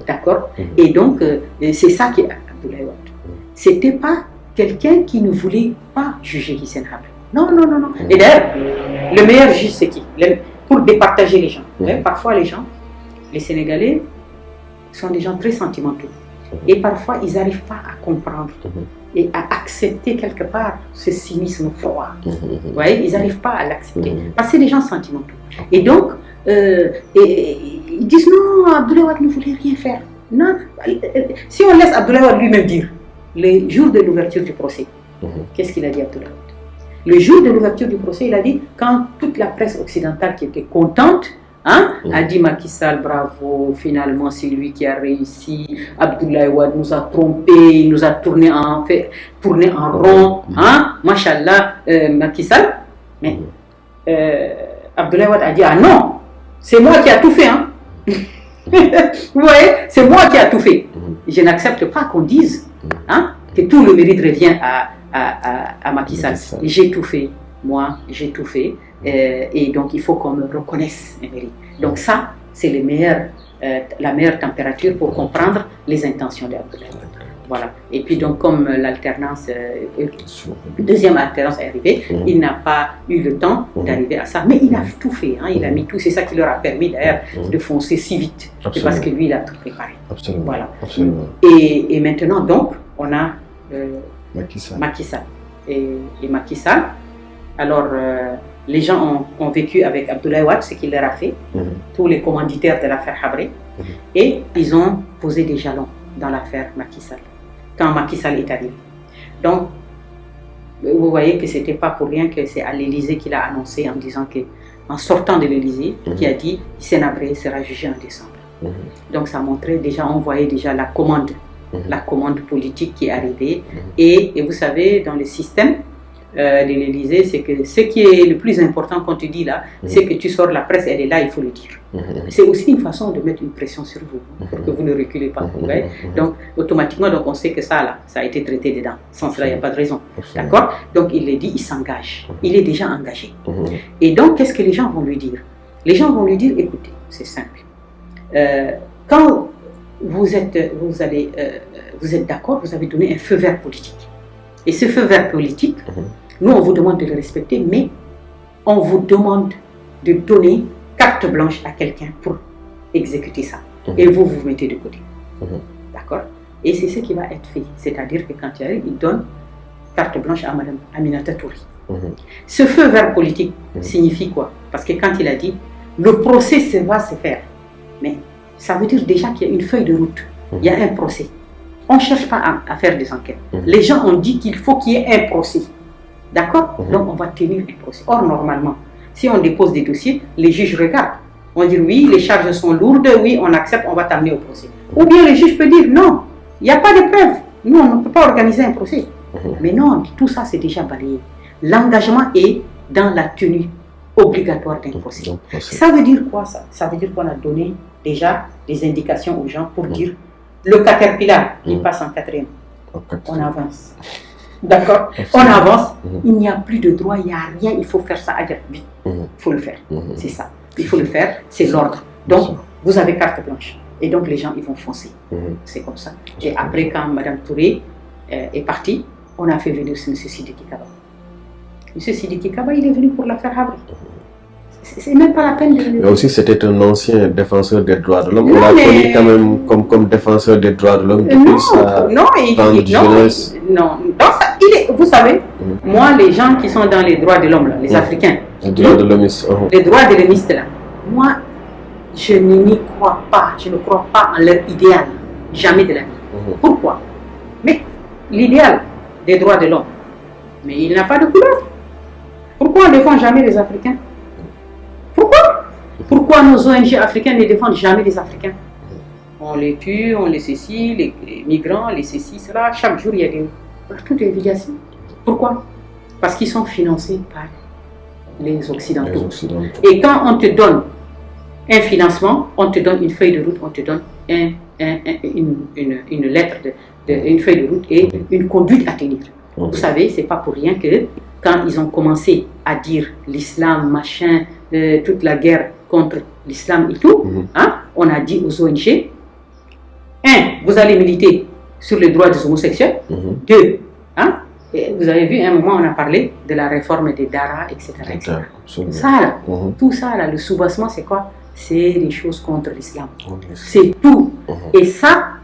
D'accord? Et donc, c'est ça qui est Abdoulaye Wade. Ce n'était pas quelqu'un qui ne voulait pas juger Hissène Habré. Non. Et d'ailleurs, le meilleur juge, c'est qui? Pour départager les gens. Parfois, les Sénégalais sont des gens très sentimentaux. Et parfois, ils n'arrivent pas à comprendre et à accepter quelque part ce cynisme froid. Vous voyez, ils n'arrivent pas à l'accepter. Parce que c'est des gens sentimentaux. Et donc, ils disent non, Abdoulaye Wade ne voulait rien faire. Non, si on laisse Abdoulaye Wade lui-même dire, le jour de l'ouverture du procès, qu'est-ce qu'il a dit Abdoulaye Wade? Le jour de l'ouverture du procès, il a dit, quand toute la presse occidentale qui était contente, a dit Macky Sall, bravo, finalement c'est lui qui a réussi, Abdoulaye Wade nous a trompés, il nous a tourné en rond, machallah, Macky Sall. Mais Abdoulaye Wade a dit, ah non, c'est moi qui a tout fait. Vous voyez, c'est moi qui a tout fait. Je n'accepte pas qu'on dise que tout le mérite revient à Macky Sall. J'ai tout fait, moi j'ai tout fait. Et donc il faut qu'on me reconnaisse un mérite. Donc ça, c'est la meilleure température pour comprendre les intentions d'Abdoulaye Wade. Voilà. Et puis donc comme l'alternance, deuxième alternance est arrivée, il n'a pas eu le temps d'arriver à ça. Mais il a tout fait, il a mis tout. C'est ça qui leur a permis d'ailleurs de foncer si vite. C'est parce que lui, il a tout préparé. Absolument. Voilà. Absolument. Et maintenant donc, on a Macky Sall. Et Macky Sall, alors les gens ont vécu avec Abdoulaye Wade ce qu'il leur a fait, tous les commanditaires de l'affaire Habré, et ils ont posé des jalons dans l'affaire Macky Sall, quand Macky Sall est arrivé. Donc, vous voyez que ce n'était pas pour rien que c'est à l'Élysée qu'il a annoncé en disant que en sortant de l'Élysée, qui a dit Hissène Habré sera jugé en décembre. Donc ça montrait déjà, on voyait déjà la commande politique qui est arrivée. Et vous savez, dans le système de l'Élysée, c'est que ce qui est le plus important qu'on te dit là, c'est que tu sors, la presse, elle est là, il faut le dire. C'est aussi une façon de mettre une pression sur vous, pour que vous ne reculez pas. Donc, automatiquement, donc, on sait que ça a été traité dedans. Sans cela, il n'y a pas de raison. D'accord? Donc, il le dit, il s'engage. Il est déjà engagé. Et donc, qu'est-ce que les gens vont lui dire? Les gens vont lui dire, écoutez, c'est simple. Quand vous êtes d'accord, vous avez donné un feu vert politique. Et ce feu vert politique, nous, on vous demande de le respecter, mais on vous demande de donner carte blanche à quelqu'un pour exécuter ça. Et vous vous mettez de côté. D'accord? Et c'est ce qui va être fait. C'est-à-dire que quand il arrive, il donne carte blanche à Mme Aminata Touré. Ce feu vert politique signifie quoi? Parce que quand il a dit, le procès va se faire. Mais ça veut dire déjà qu'il y a une feuille de route. Il y a un procès. On ne cherche pas à faire des enquêtes. Les gens ont dit qu'il faut qu'il y ait un procès. D'accord? Donc on va tenir un procès. Or, normalement, si on dépose des dossiers, les juges regardent. On dit oui, les charges sont lourdes, oui, on accepte, on va t'amener au procès. Ou bien le juge peut dire non, il n'y a pas de preuves. Nous, on ne peut pas organiser un procès. Mais non, tout ça, c'est déjà balayé. L'engagement est dans la tenue obligatoire d'un procès. Ça veut dire quoi ça? Ça veut dire qu'on a donné déjà des indications aux gens pour dire le Caterpillar, il passe en quatrième. On avance. D'accord? On avance, il n'y a plus de droit, il n'y a rien, il faut faire ça à dire vite. Il faut le faire. C'est ça. Il faut le faire, c'est l'ordre. Donc, vous avez carte blanche. Et donc, les gens, ils vont foncer. C'est comme ça. Et après, quand Mme Touré est partie, on a fait venir M. Sidiki Kaba. M. Sidiki Kaba, il est venu pour l'affaire Habré. C'est même pas la peine de... Mais aussi, c'était un ancien défenseur des droits de l'homme. On l'a connu quand même comme défenseur des droits de l'homme depuis sa jeunesse. Vous savez, moi, les gens qui sont dans les droits de l'homme, les Africains, les droits de l'hommiste, les droits de l'hommiste, là, moi, je n'y crois pas. Je ne crois pas en leur idéal. Jamais de la vie. Pourquoi? Mais l'idéal des droits de l'homme, mais il n'a pas de couleur. Pourquoi on ne défend jamais les Africains? Pourquoi nos ONG africaines ne défendent jamais les Africains? On les tue, on les ceci, les migrants, les ceci, cela. Chaque jour, il y a toutes les violations. Pourquoi? Parce qu'ils sont financés par les Occidentaux. Et quand on te donne un financement, on te donne une feuille de route, on te donne une lettre, une feuille de route et une conduite à tenir. Vous savez, c'est pas pour rien que quand ils ont commencé à dire l'islam, machin, toute la guerre contre l'islam et tout, on a dit aux ONG, 1, vous allez militer sur les droits des homosexuels, 2, vous avez vu, à un moment, on a parlé de la réforme des Dara, etc. Ça, là, tout ça, là, le soubassement, c'est quoi? C'est des choses contre l'islam. C'est tout. Et ça,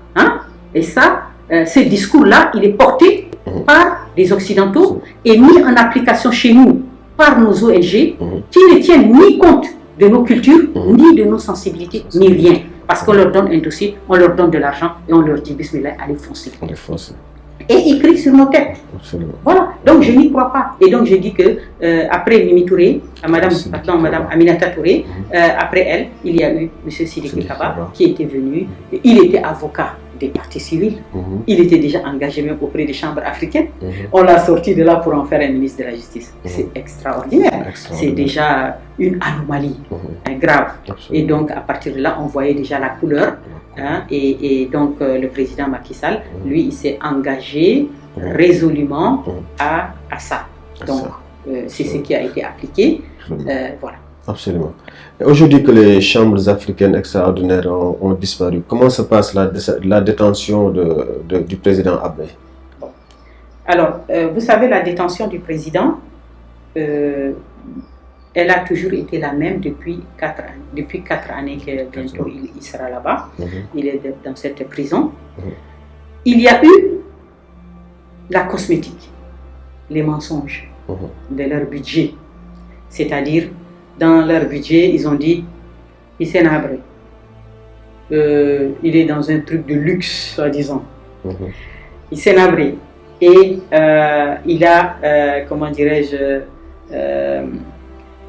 ce discours-là, il est porté par les Occidentaux et mis en application chez nous par nos ONG qui ne tiennent ni compte de nos cultures, ni de nos sensibilités, ni rien. Parce qu'on leur donne un dossier, on leur donne de l'argent et on leur dit bismillah, allez foncer. Et ils crient sur nos têtes. Voilà. Donc je n'y crois pas. Et donc je dis que après Mimi Touré, Madame Aminata Touré, après elle, il y a eu M. Sidiki Kaba qui était venu. Il était avocat des partis civils. Il était déjà engagé même auprès des chambres africaines. On l'a sorti de là pour en faire un ministre de la Justice. C'est extraordinaire. C'est déjà une anomalie grave. Et donc à partir de là, on voyait déjà la couleur. Et donc le président Macky Sall, lui, il s'est engagé résolument à ça. Donc c'est ce qui a été appliqué. Voilà. Absolument. Aujourd'hui que les chambres africaines extraordinaires ont disparu, comment se passe la détention du président Habré? Alors, vous savez, la détention du président, elle a toujours été la même depuis 4 ans. Depuis 4 années que bientôt il sera là-bas. Il est dans cette prison. Il y a eu la cosmétique, les mensonges de leur budget. C'est-à-dire, dans leur budget, ils ont dit Hissène Habré, il est dans un truc de luxe, soi-disant. Hissène Habré, et il a, comment dirais-je,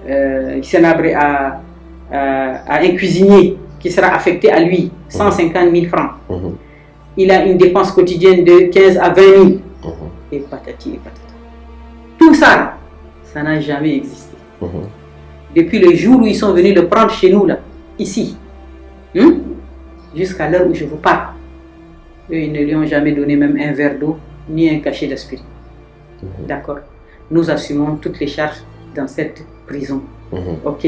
Hissène Habré a un cuisinier qui sera affecté à lui, 150 000 francs. Il a une dépense quotidienne de 15 à 20 000. Et patati et patata. Tout ça, ça n'a jamais existé. Depuis le jour où ils sont venus le prendre chez nous, là, ici, jusqu'à l'heure où je vous parle, eux, ils ne lui ont jamais donné même un verre d'eau, ni un cachet d'aspirine. D'accord. Nous assumons toutes les charges dans cette prison. Ok.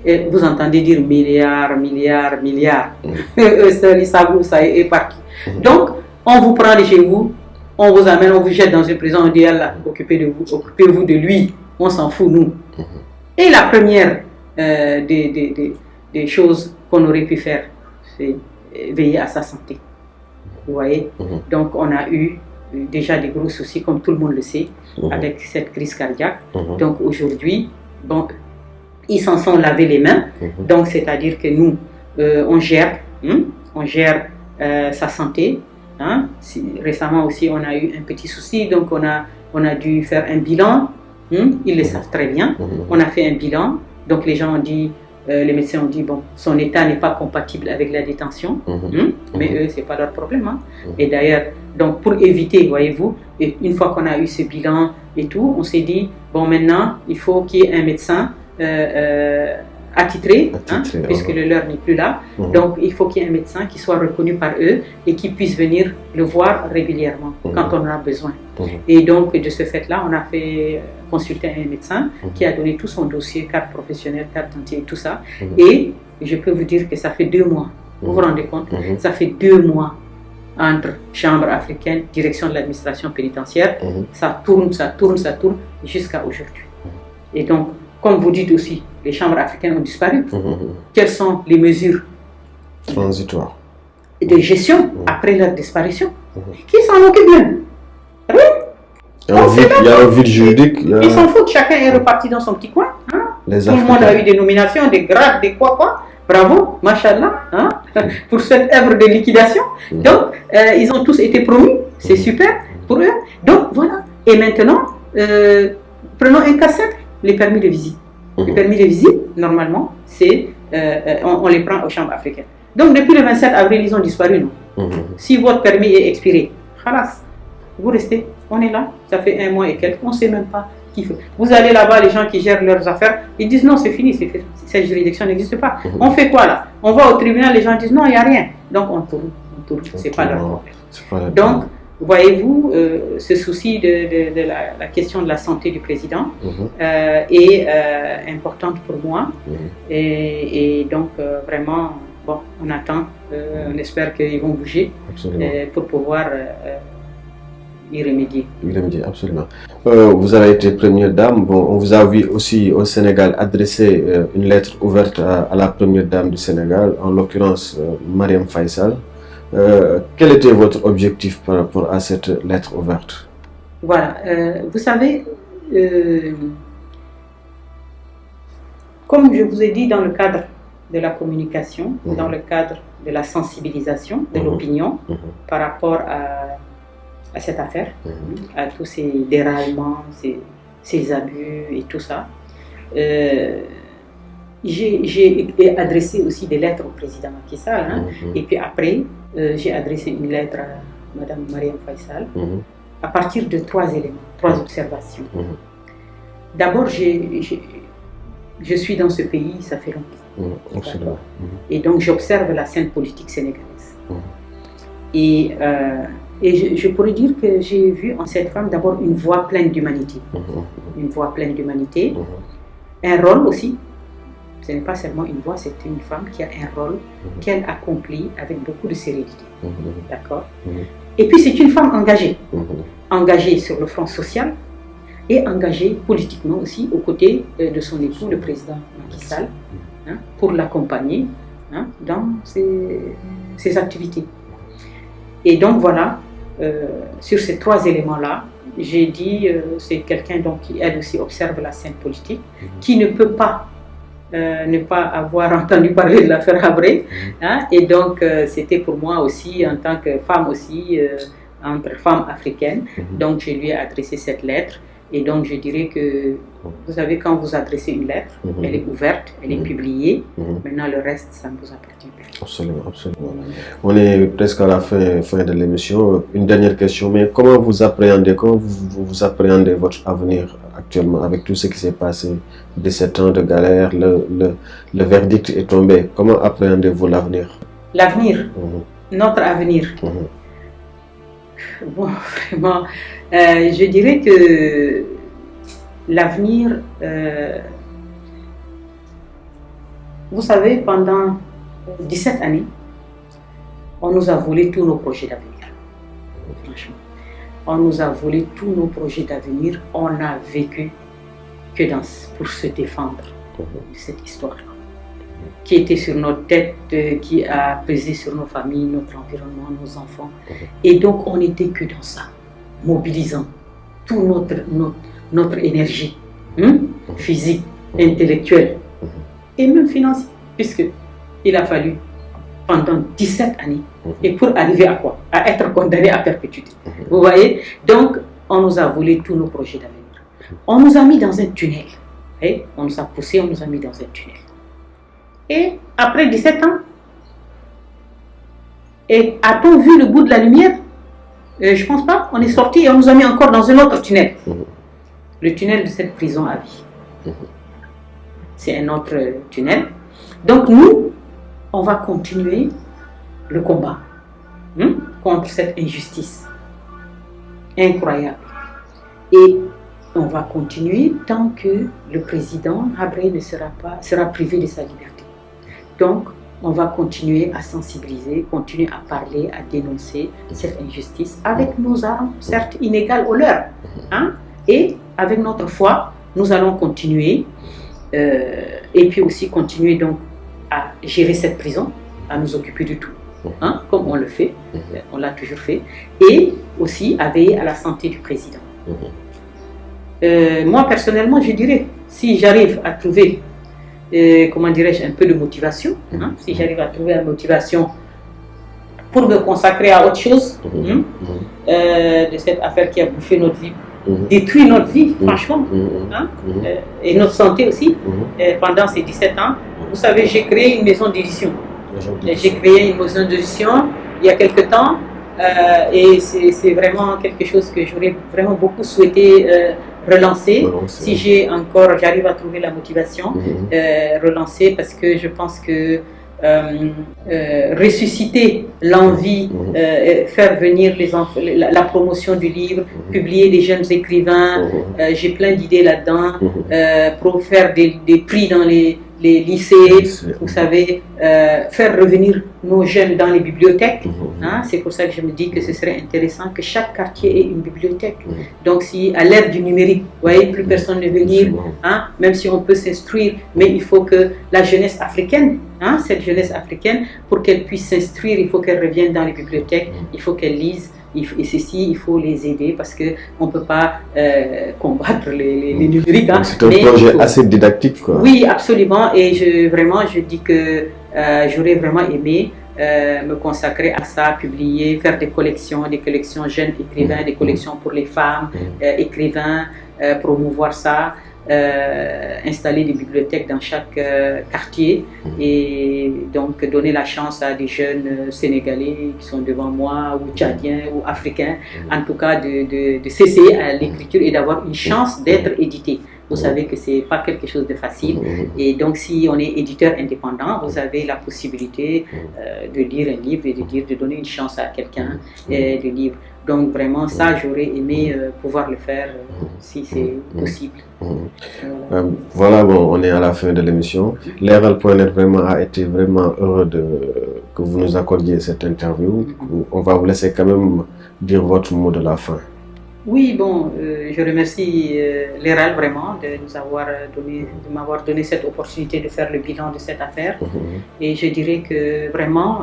Et vous entendez dire milliards, milliards, milliards. Eux seuls, ils savent où ça est parti. Donc, on vous prend de chez vous, on vous amène, on vous jette dans une prison, on dit Allah, occupez-vous de lui, on s'en fout, nous. Et la première des choses qu'on aurait pu faire, c'est veiller à sa santé. Vous voyez? Donc, on a eu déjà des gros soucis, comme tout le monde le sait, avec cette crise cardiaque. Donc, aujourd'hui, bon, ils s'en sont lavé les mains. Donc, c'est-à-dire que nous, on gère sa santé. Récemment aussi, on a eu un petit souci, donc on a dû faire un bilan. Ils le savent très bien. On a fait un bilan. Donc, les gens ont dit, les médecins ont dit, bon, son état n'est pas compatible avec la détention. Mais eux, c'est pas leur problème. Et d'ailleurs, donc pour éviter, voyez-vous, une fois qu'on a eu ce bilan et tout, on s'est dit, bon, maintenant, il faut qu'il y ait un médecin attitré, puisque le leur n'est plus là. Donc, il faut qu'il y ait un médecin qui soit reconnu par eux et qui puisse venir le voir régulièrement quand on en a besoin. Et donc, de ce fait-là, on a fait consulter un médecin qui a donné tout son dossier, carte professionnelle, carte dentaire et tout ça. Et je peux vous dire que ça fait 2 mois. Vous vous rendez compte? Ça fait 2 mois entre Chambre africaine, direction de l'administration pénitentiaire. Ça tourne jusqu'à aujourd'hui. Et donc, comme vous dites aussi, les chambres africaines ont disparu. Quelles sont les mesures transitoires de gestion après leur disparition? Qui s'en occupe même? Rien. Il y a un vide juridique. Ils s'en foutent, chacun est reparti dans son petit coin. Tout le monde a eu des nominations, des grades, des quoi. Bravo, machallah, pour cette œuvre de liquidation. Donc, ils ont tous été promus, c'est super pour eux. Donc, voilà. Et maintenant, prenons un cas simple, les permis de visite. Les permis de visite, normalement, c'est, on les prend aux chambres africaines. Donc, depuis le 27 avril, ils ont disparu, non? Si votre permis est expiré, khalas, vous restez, on est là, ça fait 1 mois et quelques, on ne sait même pas qui fait. Vous allez là-bas, les gens qui gèrent leurs affaires, ils disent non, c'est fini, cette juridiction n'existe pas. On fait quoi là? On va au tribunal, les gens disent non, il n'y a rien. Donc on tourne, c'est pas leur problème. Donc, voyez-vous, ce souci de la question de la santé du président est importante pour moi. Et donc, vraiment, bon, on attend, on espère qu'ils vont bouger pour pouvoir y remédier. Absolument. Vous avez été première dame. Bon, on vous a vu aussi au Sénégal adresser une lettre ouverte à la première dame du Sénégal, en l'occurrence Marième Faye Sall. Quel était votre objectif par rapport à cette lettre ouverte? Voilà, vous savez, comme je vous ai dit, dans le cadre de la communication, dans le cadre de la sensibilisation de l'opinion par rapport à cette affaire, à tous ces déraillements, ces abus et tout ça, j'ai adressé aussi des lettres au président Macky Sall, et puis après, j'ai adressé une lettre à Mme Marième Faye Sall à partir de 3 éléments, 3 observations. D'abord, je suis dans ce pays, ça fait longtemps. Et donc, j'observe la scène politique sénégalaise. Et je pourrais dire que j'ai vu en cette femme d'abord une voix pleine d'humanité. Une voix pleine d'humanité. Un rôle aussi. Ce n'est pas seulement une voix, c'est une femme qui a un rôle qu'elle accomplit avec beaucoup de sérénité. D'accord? Et puis c'est une femme engagée. Engagée sur le front social et engagée politiquement aussi aux côtés de son époux, le président Macky Sall, pour l'accompagner dans ses activités. Et donc voilà, sur ces 3 éléments-là, j'ai dit c'est quelqu'un donc qui elle aussi observe la scène politique, qui ne peut pas ne pas avoir entendu parler de l'affaire Habré, et donc c'était pour moi aussi en tant que femme aussi, entre femmes africaines, donc je lui ai adressé cette lettre Et donc, je dirais que, vous savez, quand vous adressez une lettre, elle est ouverte, elle est publiée. Maintenant, le reste, ça ne vous appartient plus. Absolument, absolument. On est presque à la fin de l'émission. Une dernière question, mais comment vous appréhendez votre avenir actuellement avec tout ce qui s'est passé, 17 ans de galère, le verdict est tombé. Comment appréhendez-vous l'avenir? L'avenir, notre avenir. Bon, vraiment, je dirais que l'avenir, vous savez, pendant 17 années, on nous a volé tous nos projets d'avenir. Franchement, on nous a volé tous nos projets d'avenir. On n'a vécu que pour se défendre de cette histoire-là, qui était sur notre tête, qui a pesé sur nos familles, notre environnement, nos enfants. Et donc, on n'était que dans ça, mobilisant toute notre énergie, physique, intellectuelle et même financière, puisqu'il a fallu pendant 17 années, et pour arriver à quoi? À être condamné à perpétuité. Vous voyez? Donc, on nous a volé tous nos projets d'avenir. On nous a mis dans un tunnel. Et on nous a poussé, on nous a mis dans un tunnel. Et après 17 ans, a-t-on vu le bout de la lumière? Je ne pense pas. On est sorti et on nous a mis encore dans un autre tunnel. Le tunnel de cette prison à vie. C'est un autre tunnel. Donc nous, on va continuer le combat contre cette injustice incroyable. Et on va continuer tant que le président Habré sera privé de sa liberté. Donc, on va continuer à sensibiliser, continuer à parler, à dénoncer cette injustice avec nos armes, certes inégales aux leurs. Et avec notre foi, nous allons continuer et puis aussi continuer donc à gérer cette prison, à nous occuper de tout, comme on le fait, on l'a toujours fait, et aussi à veiller à la santé du président. Moi personnellement, je dirais, si j'arrive à trouver, comment dirais-je, un peu de motivation, si j'arrive à trouver la motivation pour me consacrer à autre chose, de cette affaire qui a bouffé notre vie, détruit notre vie, franchement, et notre santé aussi, pendant ces 17 ans. Vous savez, j'ai créé une maison d'édition. J'ai créé une maison d'édition il y a quelque temps, et c'est vraiment quelque chose que j'aurais vraiment beaucoup souhaité relancer. Si j'arrive à trouver la motivation, relancer, parce que je pense que ressusciter l'envie, faire venir la promotion du livre, publier des jeunes écrivains, j'ai plein d'idées là-dedans, pour faire des prix dans les lycées, vous savez, faire revenir nos jeunes dans les bibliothèques. C'est pour ça que je me dis que ce serait intéressant que chaque quartier ait une bibliothèque. Donc si à l'ère du numérique, vous voyez, plus personne ne veut lire, même si on peut s'instruire, mais il faut que la jeunesse africaine, cette jeunesse africaine, pour qu'elle puisse s'instruire, il faut qu'elle revienne dans les bibliothèques, il faut qu'elle lise. Et ceci, il faut les aider parce qu'on ne peut pas combattre les numériques. C'est un projet assez didactique, quoi. Oui, absolument. Et je dis que j'aurais vraiment aimé me consacrer à ça, publier, faire des collections jeunes écrivains, des collections pour les femmes, écrivains, promouvoir ça. Installer des bibliothèques dans chaque quartier et donc donner la chance à des jeunes Sénégalais qui sont devant moi, ou Tchadiens ou Africains, en tout cas de s'essayer à l'écriture et d'avoir une chance d'être édité. Vous savez que ce n'est pas quelque chose de facile, et donc si on est éditeur indépendant, vous avez la possibilité de lire un livre et de donner une chance à quelqu'un de lire. Donc vraiment ça, j'aurais aimé pouvoir le faire si c'est possible. Voilà, bon, on est à la fin de l'émission. Leral.net vraiment a été vraiment heureux que vous nous accordiez cette interview. On va vous laisser quand même dire votre mot de la fin. Oui, bon, je remercie Leral vraiment de m'avoir donné cette opportunité de faire le bilan de cette affaire. Et je dirais que vraiment,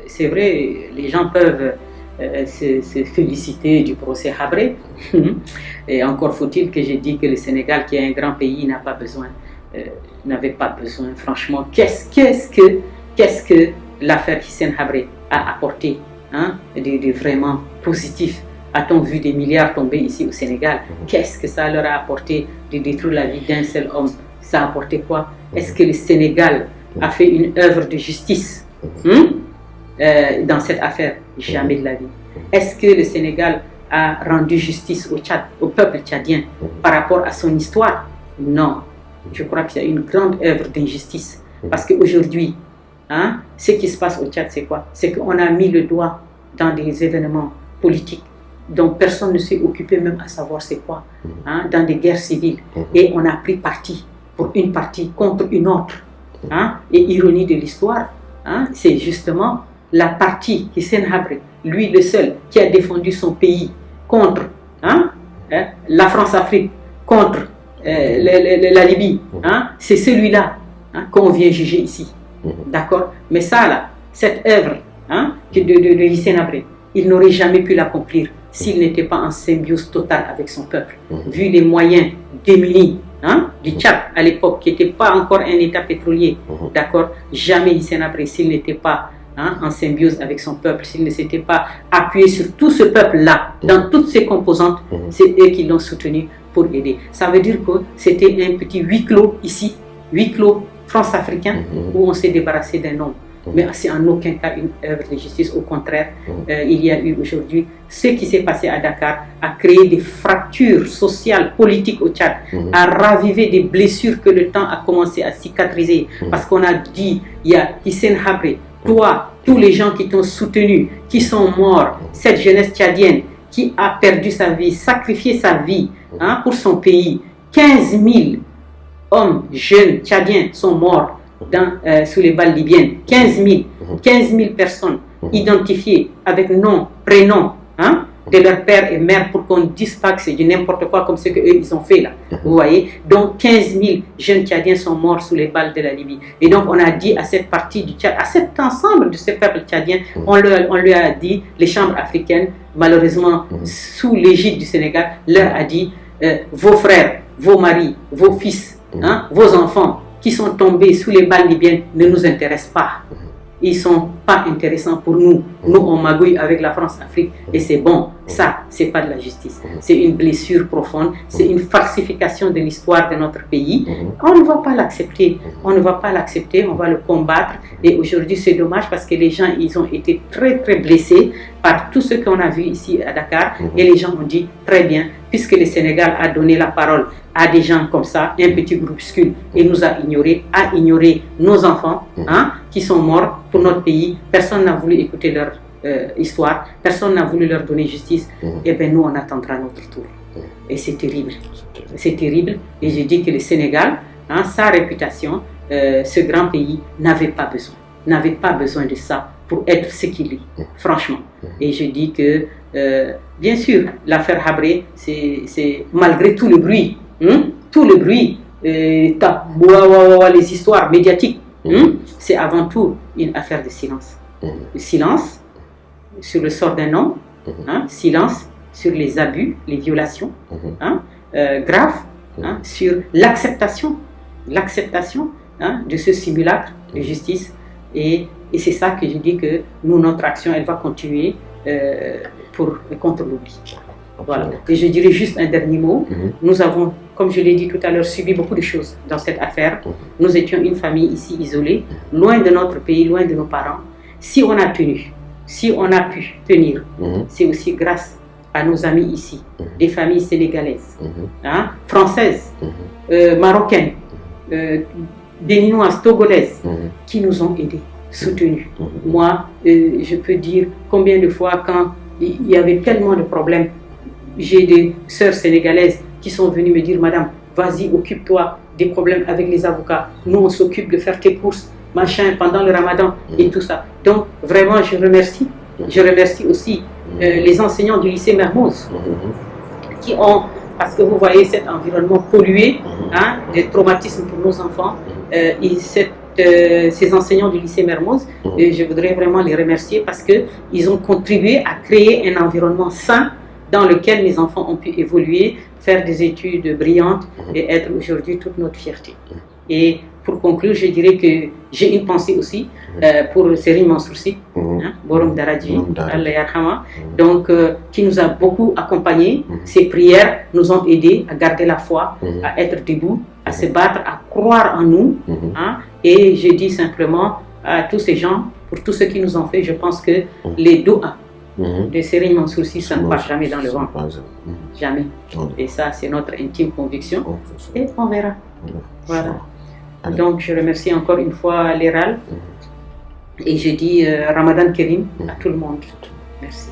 c'est vrai, les gens peuvent se féliciter du procès Habré. Et encore faut-il que j'ai dit que le Sénégal, qui est un grand pays, n'avait pas besoin. Franchement, qu'est-ce que l'affaire Hissène Habré a apporté de vraiment positif A-t-on vu des milliards tomber ici au Sénégal? Qu'est-ce que ça leur a apporté de détruire la vie d'un seul homme? Ça a apporté quoi? Est-ce que le Sénégal a fait une œuvre de justice dans cette affaire? Jamais de la vie. Est-ce que le Sénégal a rendu justice au Tchad, au peuple tchadien par rapport à son histoire? Non. Je crois qu'il y a une grande œuvre d'injustice. Parce qu'aujourd'hui, ce qui se passe au Tchad, c'est quoi? C'est qu'on a mis le doigt dans des événements politiques dont personne ne s'est occupé même à savoir c'est quoi, dans des guerres civiles. Et on a pris parti pour une partie contre une autre. Et ironie de l'histoire, c'est justement la partie Hissène Habré, lui le seul qui a défendu son pays contre la France-Afrique, contre la Libye. C'est celui-là qu'on vient juger ici. D'accord? Mais ça, là, cette œuvre de Hissène Habré, il n'aurait jamais pu l'accomplir s'il n'était pas en symbiose totale avec son peuple. Vu les moyens démunis du Tchad à l'époque, qui n'était pas encore un État pétrolier, d'accord, jamais Hissène Habré, s'il n'était pas en symbiose avec son peuple, s'il ne s'était pas appuyé sur tout ce peuple-là, dans toutes ses composantes, c'est eux qui l'ont soutenu pour aider. Ça veut dire que c'était un petit huis clos ici, huis clos France-africain, où on s'est débarrassé d'un homme. Mais c'est en aucun cas une œuvre de justice. Au contraire, il y a eu aujourd'hui ce qui s'est passé à Dakar, a créé des fractures sociales, politiques au Tchad, a ravivé des blessures que le temps a commencé à cicatriser. Parce qu'on a dit, il y a Hissène Habré, toi, tous les gens qui t'ont soutenu, qui sont morts, cette jeunesse tchadienne qui a perdu sa vie, sacrifié sa vie pour son pays. 15 000 hommes jeunes tchadiens sont morts sous les balles libyennes. 15 000 personnes identifiées avec nom, prénom de leur père et mère, pour qu'on ne dise pas que c'est du n'importe quoi comme ce qu'eux ils ont fait là. Vous voyez? Donc 15 000 jeunes Tchadiens sont morts sous les balles de la Libye. Et donc on a dit à cette partie du Tchad, à cet ensemble de ce peuple tchadien, on lui a dit, les chambres africaines, malheureusement sous l'égide du Sénégal, leur a dit, vos frères, vos maris, vos fils, vos enfants qui sont tombés sous les balles libyennes ne nous intéressent pas. Ils ne sont pas intéressants pour nous. Nous, on magouille avec la France-Afrique et c'est bon. Ça, ce n'est pas de la justice. C'est une blessure profonde. C'est une falsification de l'histoire de notre pays. On ne va pas l'accepter. On ne va pas l'accepter. On va le combattre. Et aujourd'hui, c'est dommage parce que les gens, ils ont été très, très blessés par tout ce qu'on a vu ici à Dakar. Et les gens ont dit, très bien, puisque le Sénégal a donné la parole à des gens comme ça, un petit groupuscule, et nous a ignoré nos enfants qui sont morts pour notre pays. Personne n'a voulu écouter leur histoire, personne n'a voulu leur donner justice. Et bien nous, on attendra notre tour. Et c'est terrible. C'est terrible. Et je dis que le Sénégal, sa réputation, ce grand pays, n'avait pas besoin de ça pour être ce qu'il est, franchement. Et je dis que, bien sûr, l'affaire Habré, c'est malgré tout le bruit, les histoires médiatiques, c'est avant tout une affaire de silence. Silence sur le sort d'un homme, silence sur les abus, les violations graves, sur l'acceptation de ce simulacre de justice. Et c'est ça que je dis que nous, notre action, elle va continuer contre l'oubli. Voilà. Et je dirais juste un dernier mot. Nous avons, comme je l'ai dit tout à l'heure, subi beaucoup de choses dans cette affaire. Nous étions une famille ici isolée, loin de notre pays, loin de nos parents. Si on a tenu, si on a pu tenir, c'est aussi grâce à nos amis ici, des familles sénégalaises, françaises, marocaines, béninoises, togolaises, qui nous ont aidés, soutenus. Moi, je peux dire combien de fois, quand il y avait tellement de problèmes, j'ai des sœurs sénégalaises qui sont venues me dire, madame, vas-y, occupe-toi des problèmes avec les avocats. Nous, on s'occupe de faire tes courses, machin, pendant le ramadan et tout ça. Donc, vraiment, je remercie. Je remercie aussi les enseignants du lycée Mermoz qui ont, parce que vous voyez cet environnement pollué, des traumatismes pour nos enfants, ces enseignants du lycée Mermoz, je voudrais vraiment les remercier parce qu'ils ont contribué à créer un environnement sain dans lequel mes enfants ont pu évoluer, faire des études brillantes et être aujourd'hui toute notre fierté. Et pour conclure, je dirais que j'ai une pensée aussi pour Serigne Mansour Sy, Borom Daradji, Allah yarhama, donc qui nous a beaucoup accompagnés. Ses prières nous ont aidés à garder la foi, à être debout, à se battre, à croire en nous. Et je dis simplement à tous ces gens, pour tous ceux qui nous ont fait, je pense que les doigts de Serigne Mansour Sy, ça ne part jamais dans le vent. Jamais. Et ça, c'est notre intime conviction. Et on verra. Voilà. Donc, je remercie encore une fois l'ERAL. Et je dis Ramadan Kérim à tout le monde. Merci.